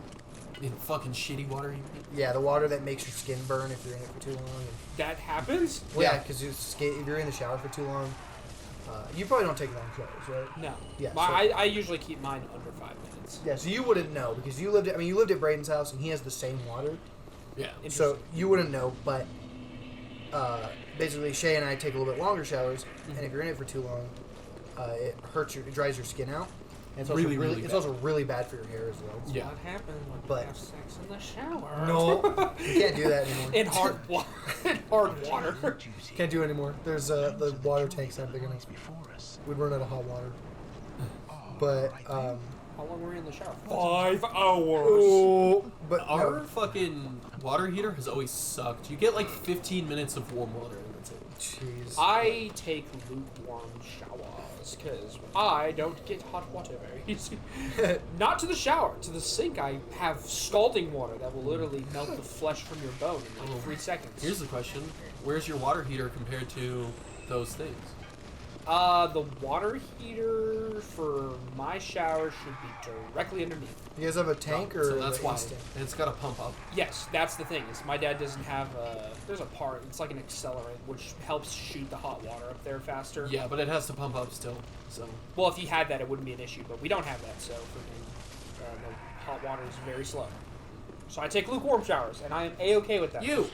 In fucking shitty water, you mean? Yeah, the water that makes your skin burn if you're in it for too long. And, That happens? well, yeah, because if you're in the shower for too long, you probably don't take long showers, right? No. Yeah, I usually keep mine under 5 minutes. Yeah, so you wouldn't know because you lived at Braden's house and he has the same water, Yeah. so Interesting. you wouldn't know. But basically, Shay and I take a little bit longer showers, and if you're in it for too long, it it dries your skin out. And it's also Really, really it's bad. also really bad for your hair as well. Yeah. What happened when But- you have sex in the shower? No, you can't do that anymore. In hard water. In hard water. Duty Can't do it anymore. There's the water tanks aren't big enough. lies before us. We'd run out of hot water. But How long were you in the shower? 5 hours. oh, but Our no. fucking water heater has always sucked. You get like 15 minutes of warm water and that's it. Jeez. I take lukewarm showers because I don't get hot water very easy. Not to the shower, to the sink. I have scalding water that will literally melt the flesh from your bone in like 3 seconds. Here's the question. Where's your water heater compared to those things? The water heater for my shower should be directly underneath. You guys have a tank or So that's the why. instant? And it's got to pump up. Yes, that's the thing. Is my dad doesn't have a. There's a part. It's like an accelerant which helps shoot the hot water up there faster. Yeah, but it has to pump up still. So Well, if he had that, it wouldn't be an issue. But we don't have that, so freaking the hot water is very slow. So I take lukewarm showers, and I am a-okay with that. you.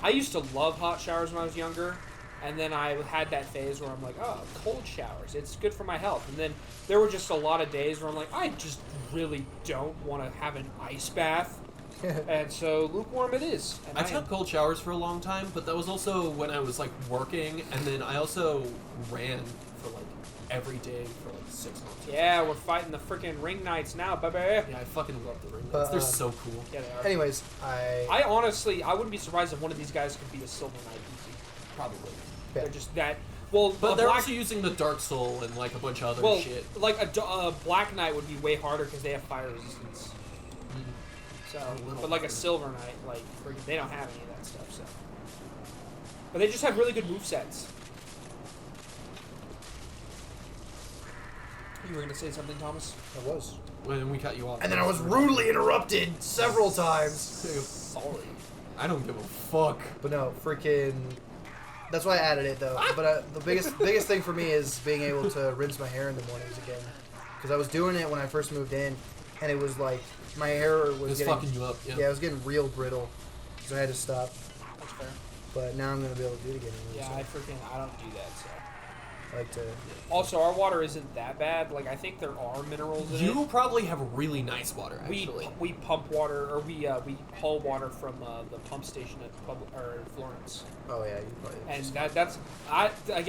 I used to love hot showers when I was younger, and then I had that phase where I'm like, oh, cold showers, it's good for my health. And then there were just a lot of days where I'm like, I just really don't want to have an ice bath. And so lukewarm it is. And I took cold showers for a long time, but that was also when I was like working, and then I also ran for like every day for like 6 months. Yeah, we're fighting the freaking ring knights now, baby. Yeah, I fucking love the ring But, lights. They're so cool. Yeah, they are. Anyways, I honestly, I wouldn't be surprised if one of these guys could be a silver knight easy. Probably. Yeah. They're just that. Well, But a they're black, also using the Dark Soul and like a bunch of other well, shit. like a black knight would be way harder because they have fire resistance. So, little but like a harder. silver knight, like they don't have any of that stuff. So, but they just have really good movesets. You were gonna say something, Thomas? I was. When we cut you off. And then I was rudely interrupted several times. Sorry. I don't give a fuck. But no, freaking. That's why I added it though. But the biggest thing for me is being able to rinse my hair in the mornings again. Because I was doing it when I first moved in, and it was like my hair was It's getting fucking you up. Yeah. yeah, it was getting real brittle, so I had to stop. That's fair. But now I'm gonna be able to do it again. Yeah, so I don't do that. So. I like to. Also, our water isn't that bad. Like I think there are minerals in it. You probably have really nice water, actually. We pump water, or we haul water from the pump station at Florence, Oh yeah, you probably.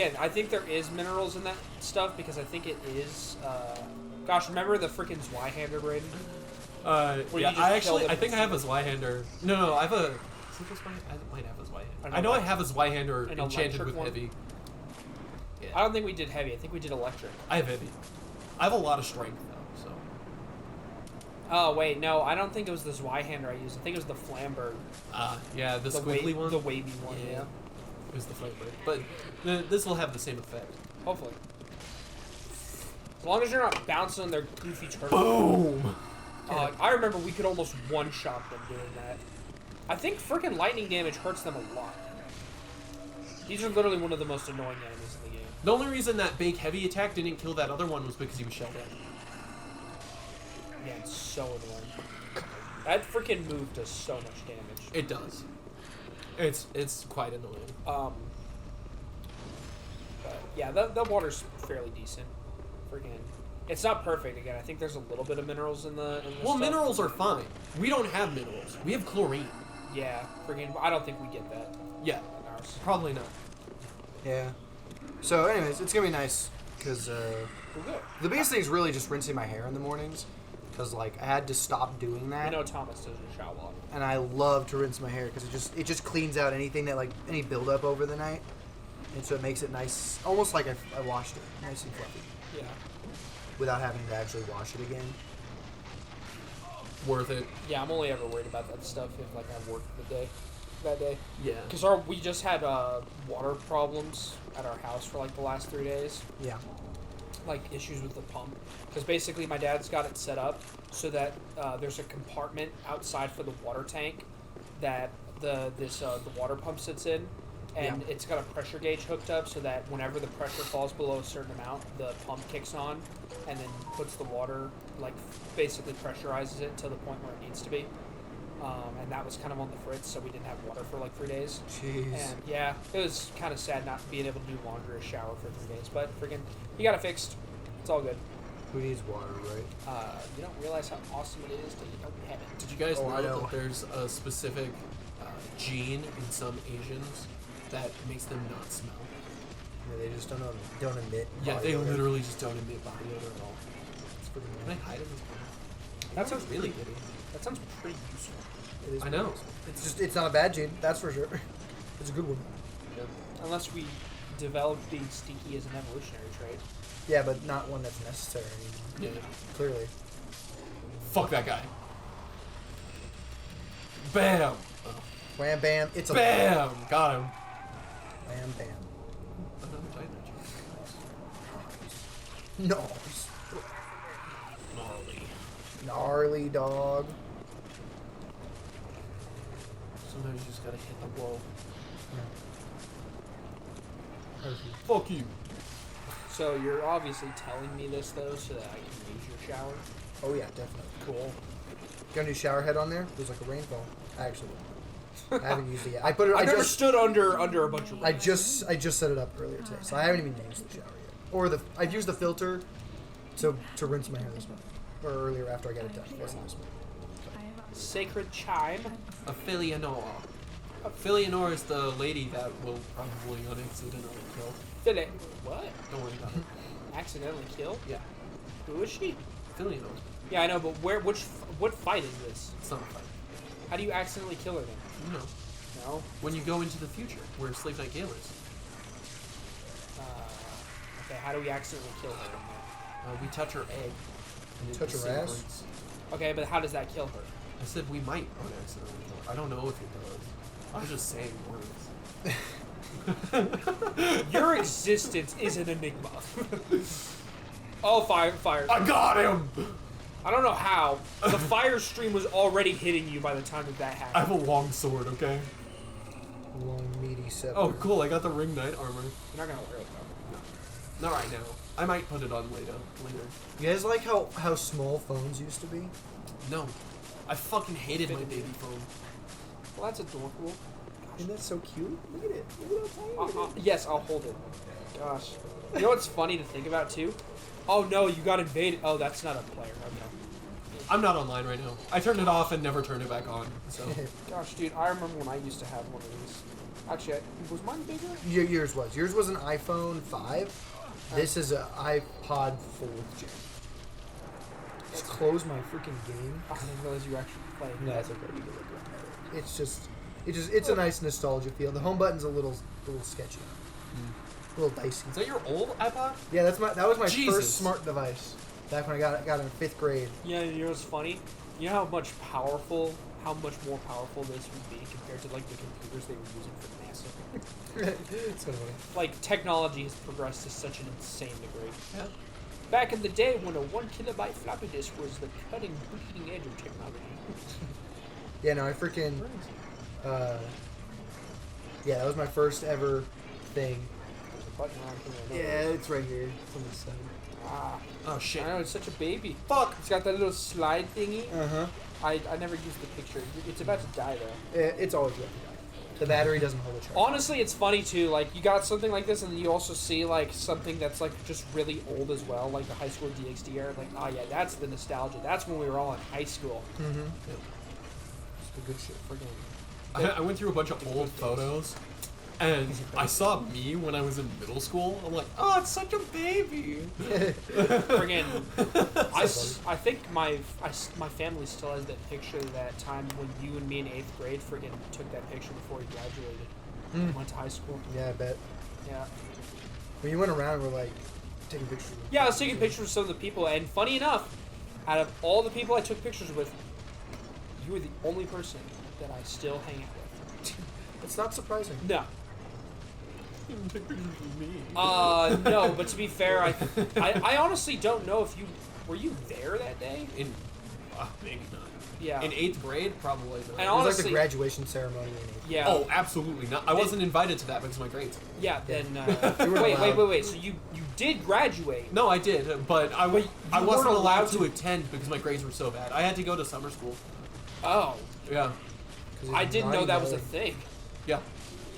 and I think there is minerals in that stuff because I think it is. Gosh, remember the freaking Zweihander, Braden? Where you Yeah, just I kill actually, them I think I with have a Zweihander. No, I have a. Is it a Zweihander? I might have a Zweihander. I know I have a Zweihander An enchanted electric with one? heavy. Yeah. I don't think we did heavy. I think we did electric. I have heavy. I have a lot of strength though, so. Oh wait, no, I don't think it was the Zweihander I used. I think it was the Flamberg, Yeah, the squiggly one. the wavy one. Yeah, It was the Flamberg. But this will have the same effect. hopefully. As long as you're not bouncing on their goofy turtles. Boom! I remember we could almost one-shot them doing that. I think freaking lightning damage hurts them a lot. These are literally one of the most annoying enemies in the game. The only reason that big heavy attack didn't kill that other one was because he was shell dead. Yeah, it's so annoying. That freaking move does so much damage. It does. It's quite annoying. But yeah, the water's fairly decent. Freaking, it's not perfect. Again, I think there's a little bit of minerals in the. Well, stuff. minerals are fine. We don't have minerals. We have chlorine. Yeah, freaking. I don't think we get that Yeah, in ours. probably not. Yeah. So, anyways, it's gonna be nice because We're good. the biggest thing is really just rinsing my hair in the mornings. Because like I had to stop doing I that, know Thomas does a shower lot. and I love to rinse my hair because it just cleans out anything that like any buildup over the night, and so it makes it nice, almost like I washed it, nice and fluffy, Yeah. without having to actually wash it again. Worth it. Yeah, I'm only ever worried about that stuff if like I worked that day. Yeah. Because we just had water problems at our house for like the last 3 days. Yeah. Like issues with the pump. Because basically my dad's got it set up so that there's a compartment outside for the water tank that the water pump sits in. And Yeah. it's got a pressure gauge hooked up so that whenever the pressure falls below a certain amount, the pump kicks on and then puts the water, like basically pressurizes it to the point where it needs to be. And that was kind of on the fritz, so we didn't have water for like 3 days. Jeez. And yeah, it was kind of sad not being able to do laundry or shower for 3 days, but freaking, you got it fixed. It's all good. Who needs water, right? You don't realize how awesome it is till you don't have it. Did you guys Oh, I know know. that there's a specific gene in some Asians that makes them not smell? Yeah, they just don't emit. Yeah, body they odor. literally just don't emit body odor at all. It's pretty Can I nice. hide in this corner? That sounds really good. That sounds pretty useful. It is I pretty know. nice. It's not a bad gene, that's for sure. It's a good one. Unless we develop being stinky as an evolutionary trait. Yeah, but not one that's necessary anymore. Yeah. Clearly. Fuck that guy. Bam! Oh. Wham bam, it's a Bam! Got him. Wham bam. Another diamond. No. Gnarly. Gnarly dog. Sometimes you just gotta hit the wall. Perfect. Fuck you. So you're obviously telling me this though, so that I can use your shower. Oh yeah, definitely. Cool. Got a new shower head on there? There's like a rainfall. Actually. I haven't used it yet. I put it. I I never just stood under a bunch of. I just set it up earlier today, so I haven't even used the shower yet. Or I've used the filter to rinse my hair this month, or earlier after I got it done. It wasn't this month. Sacred chime. Aphilionor. Aphilionor is the lady that will probably unaccidentally kill. Philly. What? Don't worry about it. Accidentally kill? Yeah. Who is she? Aphilionor. Yeah, I know, but what fight is this? It's not a fight. How do you accidentally kill her then? You know, No. when you go into the future, where Slave Knight Gale is, Okay, how do we accidentally kill her then? we touch her egg. And it Touch her ass? disintegrates. Okay, but how does that kill her? I said we might unaccidentally kill her. I don't know if it does. I was just saying words. Your existence is an enigma. Oh, fire. I got him! I don't know how. The fire stream was already hitting you by the time that I happened. have a long sword, okay? Long meaty scepter. Oh, cool, I got the ring knight armor. You're not gonna wear it though. Not right now. I might put it on later. You guys like how small phones used to be? No. I fucking hated my baby phone. Well, that's adorable. Isn't that so cute? Look at it. Look at how tiny it is. Yes, I'll hold it. Gosh. You know what's funny to think about too? Oh no, you got invaded. Oh, that's not a player. Okay. I'm not online right now. I turned it off and never turned it back on, so. Gosh, dude, I remember when I used to have one of these. Actually, was mine bigger? Yours was. Yours was an iPhone 5. This is an iPod 4th gen. Just close my freaking game. I didn't realize you were actually playing. No, it's okay. You can look at it. It's a nice nostalgia feel. The home button's a little sketchy, a little dicey. Is that your old iPod? Yeah, that was my Jesus. first smart device. Back when I got it in 5th grade. Yeah, you know what's funny? You know how much more powerful this would be compared to like the computers they were using for NASA. It's kind of funny. Like technology has progressed to such an insane degree. Yeah. Back in the day when a 1 kilobyte floppy disk was the cutting, bleeding edge of technology. Yeah, no, I freaking. Yeah, that was my first ever thing. There's a button around here. I know. It's right here. It's on the side. Ah, Oh shit. I know, it's such a baby. Fuck! It's got that little slide thingy. Uh-huh. I never used the picture. It's about to die though. It's always going to die. The battery doesn't hold a charge. Honestly, it's funny too. Like you got something like this, and then you also see like something that's like just really old as well, like the high school DxD era. Like, oh yeah, that's the nostalgia. That's when we were all in high school. Mm-hmm. It's the good shit. I went through a bunch of old photos, and I saw me when I was in middle school. I'm like, oh, it's such a baby. Friggin', I think my family still has that picture of that time when you and me in 8th grade friggin' took that picture before we graduated. Mm. Went to high school. Yeah, I bet. Yeah. When you went around, we're like taking pictures. Yeah, I was taking pictures of some of the people, and funny enough, out of all the people I took pictures with, you were the only person that I still hang out with. It's not surprising. No. Take pictures of me. No, but to be fair, I honestly don't know if you were you there that day? Maybe not. Yeah. In 8th grade, probably not. And It was like honestly, the graduation ceremony. In yeah. Oh, absolutely not. I wasn't invited to that because of my grades. Yeah, then You weren't wait. allowed. So you did graduate. No, I did, but I But wasn't weren't allowed allowed to to- attend because my grades were so bad. I had to go to summer school. Oh, Yeah. 'Cause he's I a didn't know naughty that was a boy. thing. Yeah.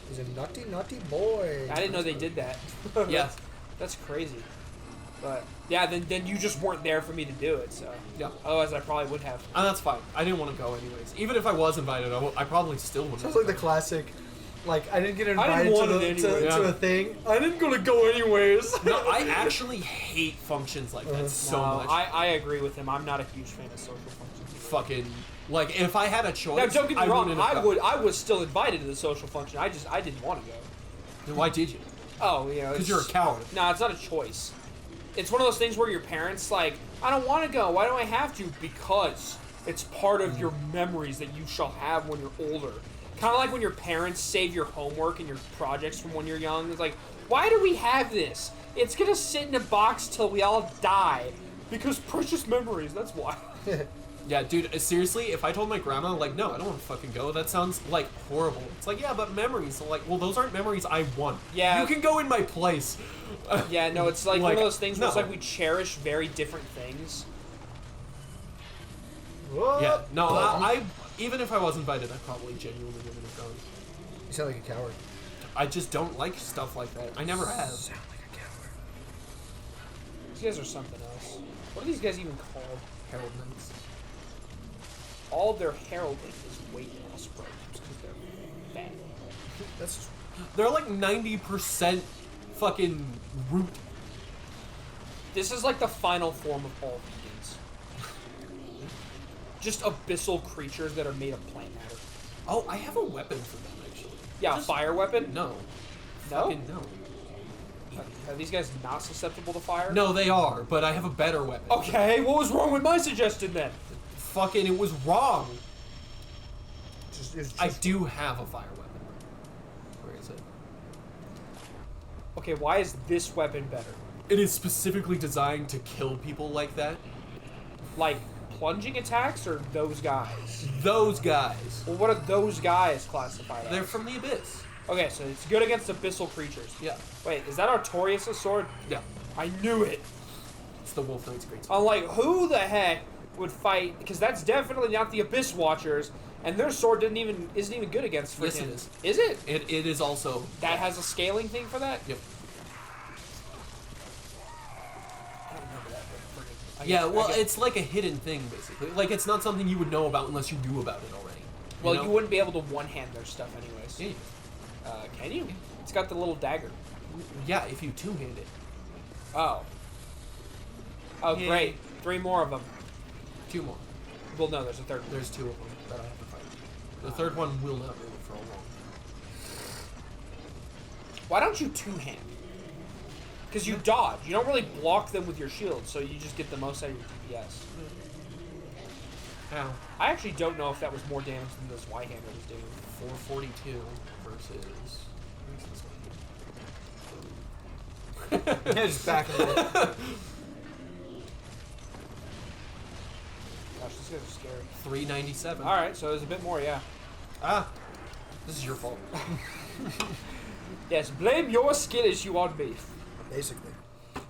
He's a naughty, naughty boy. I didn't know they did that. Yeah. That's crazy. But yeah, then you just weren't there for me to do it. So Yeah. otherwise I probably would have. And that's fine. I didn't want to go anyways. Even if I was invited, I probably still wouldn't. Sounds like the classic. Like I didn't get invited didn't want to, it to, anyway. to a thing. I didn't gonna go anyways. No, I actually hate functions like that so No, much. I agree with him. I'm not a huge fan of social functions. Fucking like if I had a choice. Now don't get me I wrong. wouldn't have I was still invited to the social function. I didn't want to go. Then why did you? Oh, you know, Because you're a coward. No, it's not a choice. It's one of those things where your parents like, I don't want to go. Why do I have to? Because it's part of your memories that you shall have when you're older. Kind of like when your parents save your homework and your projects from when you're young. It's like, why do we have this? It's gonna sit in a box till we all die. Because precious memories. That's why. Yeah, dude, seriously, if I told my grandma, like, no, I don't want to fucking go, that sounds, like, horrible. It's like, yeah, but memories. So, like, well, those aren't memories I want. Yeah. You can go in my place. Yeah, no, it's like, one of those things where it's no. like we cherish very different things. Whoop. Yeah, no, Even if I was invited, I probably genuinely wouldn't have gone. You sound like a coward. I just don't like stuff like that. I never have. Sound like a coward. These guys are something else. What are these guys even called? Herald Knights. All their heralding is weight loss programs because they're fat. That's They're like 90% fucking root. This is like the final form of all vegans. Just abyssal creatures that are made of plant matter. Oh, I have a weapon for them actually. Yeah, Just- a fire weapon? No. No? Fucking no. Are these guys not susceptible to fire? No, they are, but I have a better weapon. Okay, what was wrong with my suggestion then? Fucking, it was wrong. it's I do have a fire weapon. Where is it? Okay, why is this weapon better? It is specifically designed to kill people like that. Like plunging attacks or those guys? Those guys. Well, what are those guys classified as? They're from the Abyss. Okay, so it's good against abyssal creatures. Yeah. Wait, is that Artorias' sword? Yeah. I knew it. It's the Wolf Knight's great sword. I'm like, who the heck would fight? Because that's definitely not the Abyss Watchers, and their sword isn't even good against freaking. Yes, it is. Is it? It is also. That has a scaling thing for that? Yep. I don't remember that. But friggin- I Yeah, guess- well, I guess- it's like a hidden thing, basically. Like, it's not something you would know about unless you knew about it already. Well, know? you wouldn't be able to one-hand their stuff anyways. Yeah, Can you? It's got the little dagger. yeah, if you two-hand it. Oh. Oh, Yeah. great. 3 more of them. 2 more. Well, no, there's a third one. There's 2 of them that I have to fight. The third one will not move for a long. Why don't you two-hand? Because you dodge. You don't really block them with your shield, so you just get the most out of your DPS. Ow. I actually don't know if that was more damage than this Y-hander was doing. 442 versus. Yeah, just back a little. Gosh, these guys are scary. 397. Alright, so there's a bit more, yeah. Ah, this is your fault. Yes, blame your skin issue on me. Basically.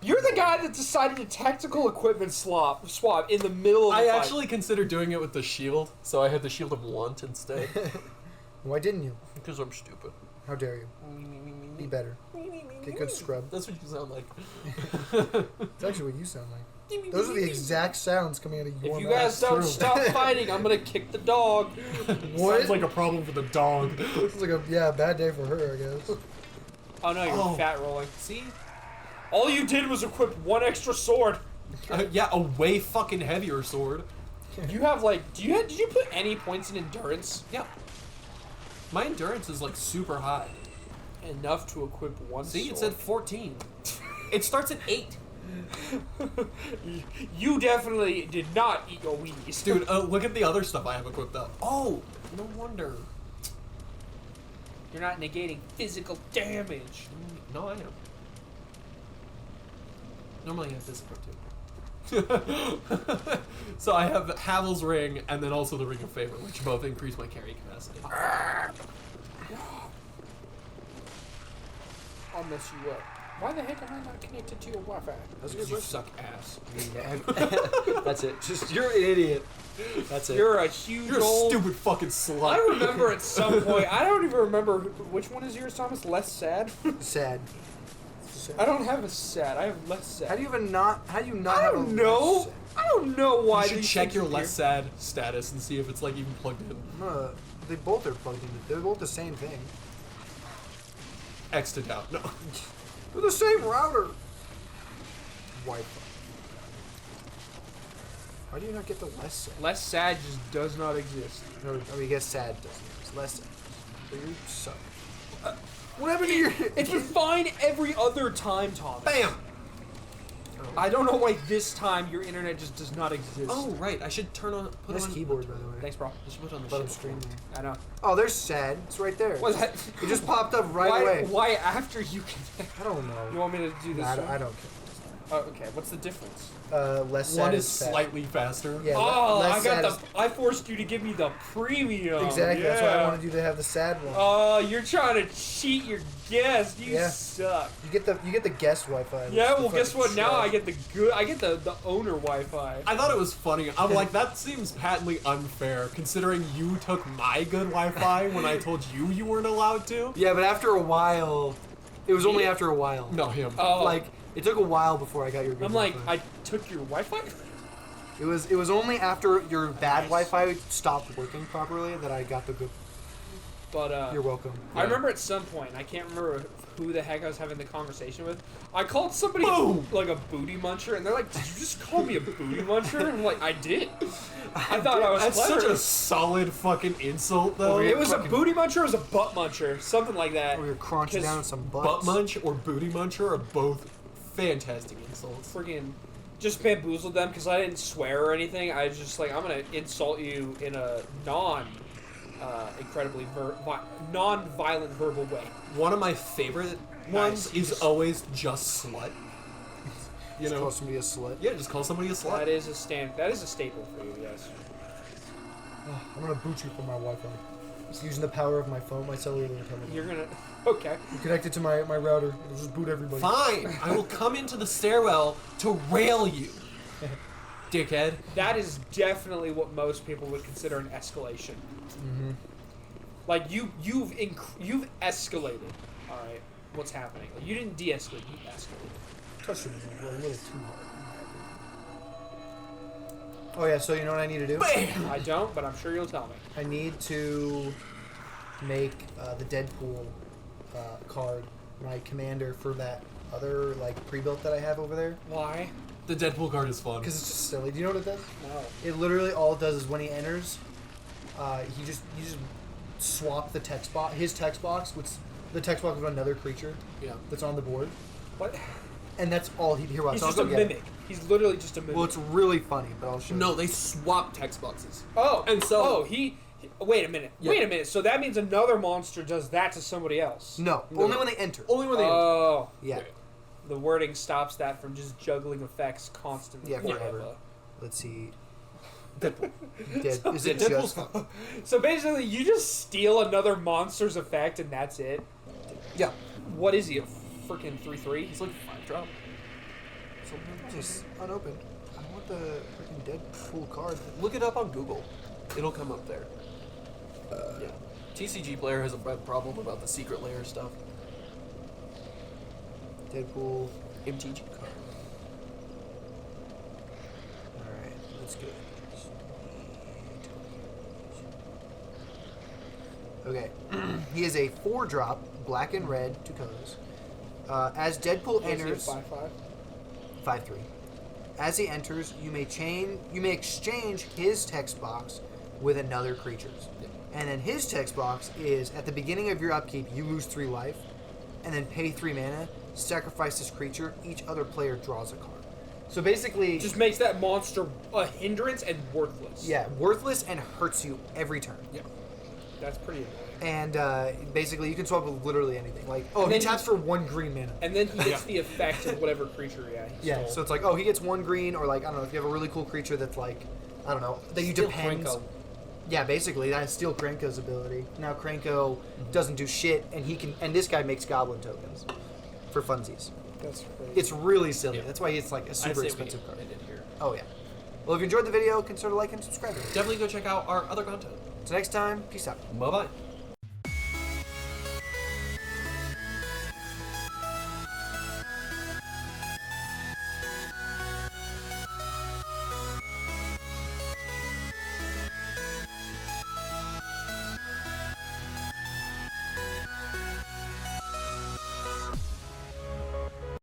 You're the guy that decided to tactical equipment swap in the middle of the I fight. actually considered doing it with the shield, so I had the shield of want instead. Why didn't you? Because I'm stupid. How dare you? Be better. Get good scrub. That's what you sound like. It's actually what you sound like. Those are the exact sounds coming out of your If you mouth. guys don't stop fighting, I'm gonna kick the dog. What? Sounds like a problem for the dog. It's like a bad day for her, I guess. Oh no, you're Oh. fat rolling. See? All you did was equip 1 extra sword. Yeah, a way fucking heavier sword. You have like, did you put any points in endurance? Yeah. My endurance is like super high. Enough to equip 1 See, sword. it said 14. It starts at 8. You definitely did not eat your Wheaties. Dude, look at the other stuff I have equipped up. Oh, no wonder. You're not negating physical damage. No, I am. Normally I have this equipped too. So I have Havel's Ring and then also the Ring of Favor, which both increase my carry capacity. I'll mess you up. Why the heck am I not connected to your Wi-Fi? Because you suck ass. That's it. Just you're an idiot. That's it. You're a huge You're a old... stupid fucking slut. I remember at some point, I don't even remember, which one is yours, Thomas? Less sad? Sad. I don't have a sad, I have less sad. How do you not I have a don't know. sad? I don't know why You should these check things your are less sad status and see if it's like even plugged in. They both are plugged into. They're both the same thing. X to down. No. They're the same router. Wi-Fi. Why do you not get the less sad? Less sad just does not exist. No, I mean, I guess sad doesn't. It's less sad. But you suck. What happened to your... It's been fine every other time, Thomas. Bam! I don't know why this time your internet just does not exist. Oh, right. I should put Nice on... keyboard, by the way. Thanks, bro. I should put on the Let him shit. stream there. I know. Oh, there's sad. It's right there. What's that? It just popped up right why, away. Why after you can... I don't know. You want me to do this? I one? don't care. Oh, okay. What's the difference? Less sad One is fast. slightly faster. Yeah, Oh, less I sad got the. I forced you to give me the premium. Exactly. Yeah. That's why I wanted you to have the sad one. Oh, you're trying to cheat your guest. You Yeah. suck. You get the guest Wi-Fi. which Yeah, is the well, guess fucking what? Now trash. I get the good. I get the owner Wi-Fi. I thought it was funny. I'm like, that seems patently unfair, considering you took my good Wi-Fi when I told you weren't allowed to. Yeah, but after a while, it was only after a while. No, him. Oh, Like it took a while before I got your good I'm like, Wi-Fi. I took your Wi-Fi. It was only after your bad Wi-Fi stopped working properly that I got the good. But You're welcome. I remember at some point, I can't remember who the heck I was having the conversation with. I called somebody Boom! like a booty muncher, and they're like, "Did you just call me a booty muncher?" And I'm like, "I did." I thought I was That's clever. such a solid fucking insult, though. It was a fucking- booty muncher, or it was a butt muncher, something like that. Or you're crunching 'Cause down on some Butt butts. munch or booty muncher are both fantastic insults. Friggin' just bamboozled them because I didn't swear or anything. I was just like, I'm gonna insult you in a non-violent verbal way. One of my favorite ones Nice. is always just slut. You Just know? call somebody a slut. Yeah, just call somebody a slut. That is a staple for you, yes. I'm gonna boot you from my Wi-Fi. Just using the power of my phone, my cellular telephone. You're gonna okay. You're connected to my router. It'll just boot everybody. Fine, I will come into the stairwell to rail you, dickhead. That is definitely what most people would consider an escalation. Mm-hmm. Like you've escalated. All right, what's happening? Like, you didn't de-escalate. You escalated. Touched it a little too hard. Oh yeah, so you know what I need to do? Bam! I don't, but I'm sure you'll tell me. I need to make the Deadpool card my commander for that other like pre-built that I have over there. Why? The Deadpool card is fun. Because it's just silly. Do you know what it does? No. It literally all it does is when he enters, you just swap the text box, his text box, with the text box of another creature Yeah. that's on the board, What? and that's all he here. He's So I'll just a go get it. mimic. He's literally just a mimic. Well, it's really funny, but I'll show No, you. they swap text boxes. oh, and so- wait a minute. Yeah. Wait a minute. So that means another monster does that to somebody else. No, only when they enter. Only when they Oh. Yeah. The wording stops that from just juggling effects constantly. Yeah, forever. Let's see. Deadpool. Dead. Is it Deadpool's just? fun. So basically, you just steal another monster's effect, and that's it. Yeah. What is he? A freaking 3/3? It's like 5-drop. Something. Just unopened. I don't want the freaking Deadpool card. Look it up on Google. It'll come up there. Yeah. TCG Player has a bad problem about the secret layer stuff. Deadpool. MTG card. Alright, let's go. Okay. He is a 4-drop, black and red, 2 colors. As Deadpool enters, 5/5. 5/3. As he enters, you may exchange his text box with another creature's. Yep. And then his text box is at the beginning of your upkeep, you lose 3 life, and then pay 3 mana, sacrifice this creature, each other player draws a card. So basically, Just makes that monster a hindrance and worthless. yeah, worthless and hurts you every turn. Yeah. That's pretty annoying. And basically, you can swap with literally anything. Like, oh, And he then taps for 1 green mana. And then he gets Yeah. the effect of whatever creature, he Yeah, stole. so it's like, oh, he gets 1 green, or like, I don't know, if you have a really cool creature that's like, I don't know, that you Steal depend. Krenko. Yeah, basically, that's Steal Krenko's ability. Now Krenko doesn't do shit, and this guy makes goblin tokens for funsies. That's crazy. It's really silly. Yeah. That's why it's like a I'd super say expensive we card. ended here. Oh yeah. Well, if you enjoyed the video, consider liking and subscribing. Definitely go check out our other content. So next time, peace out. Bye bye.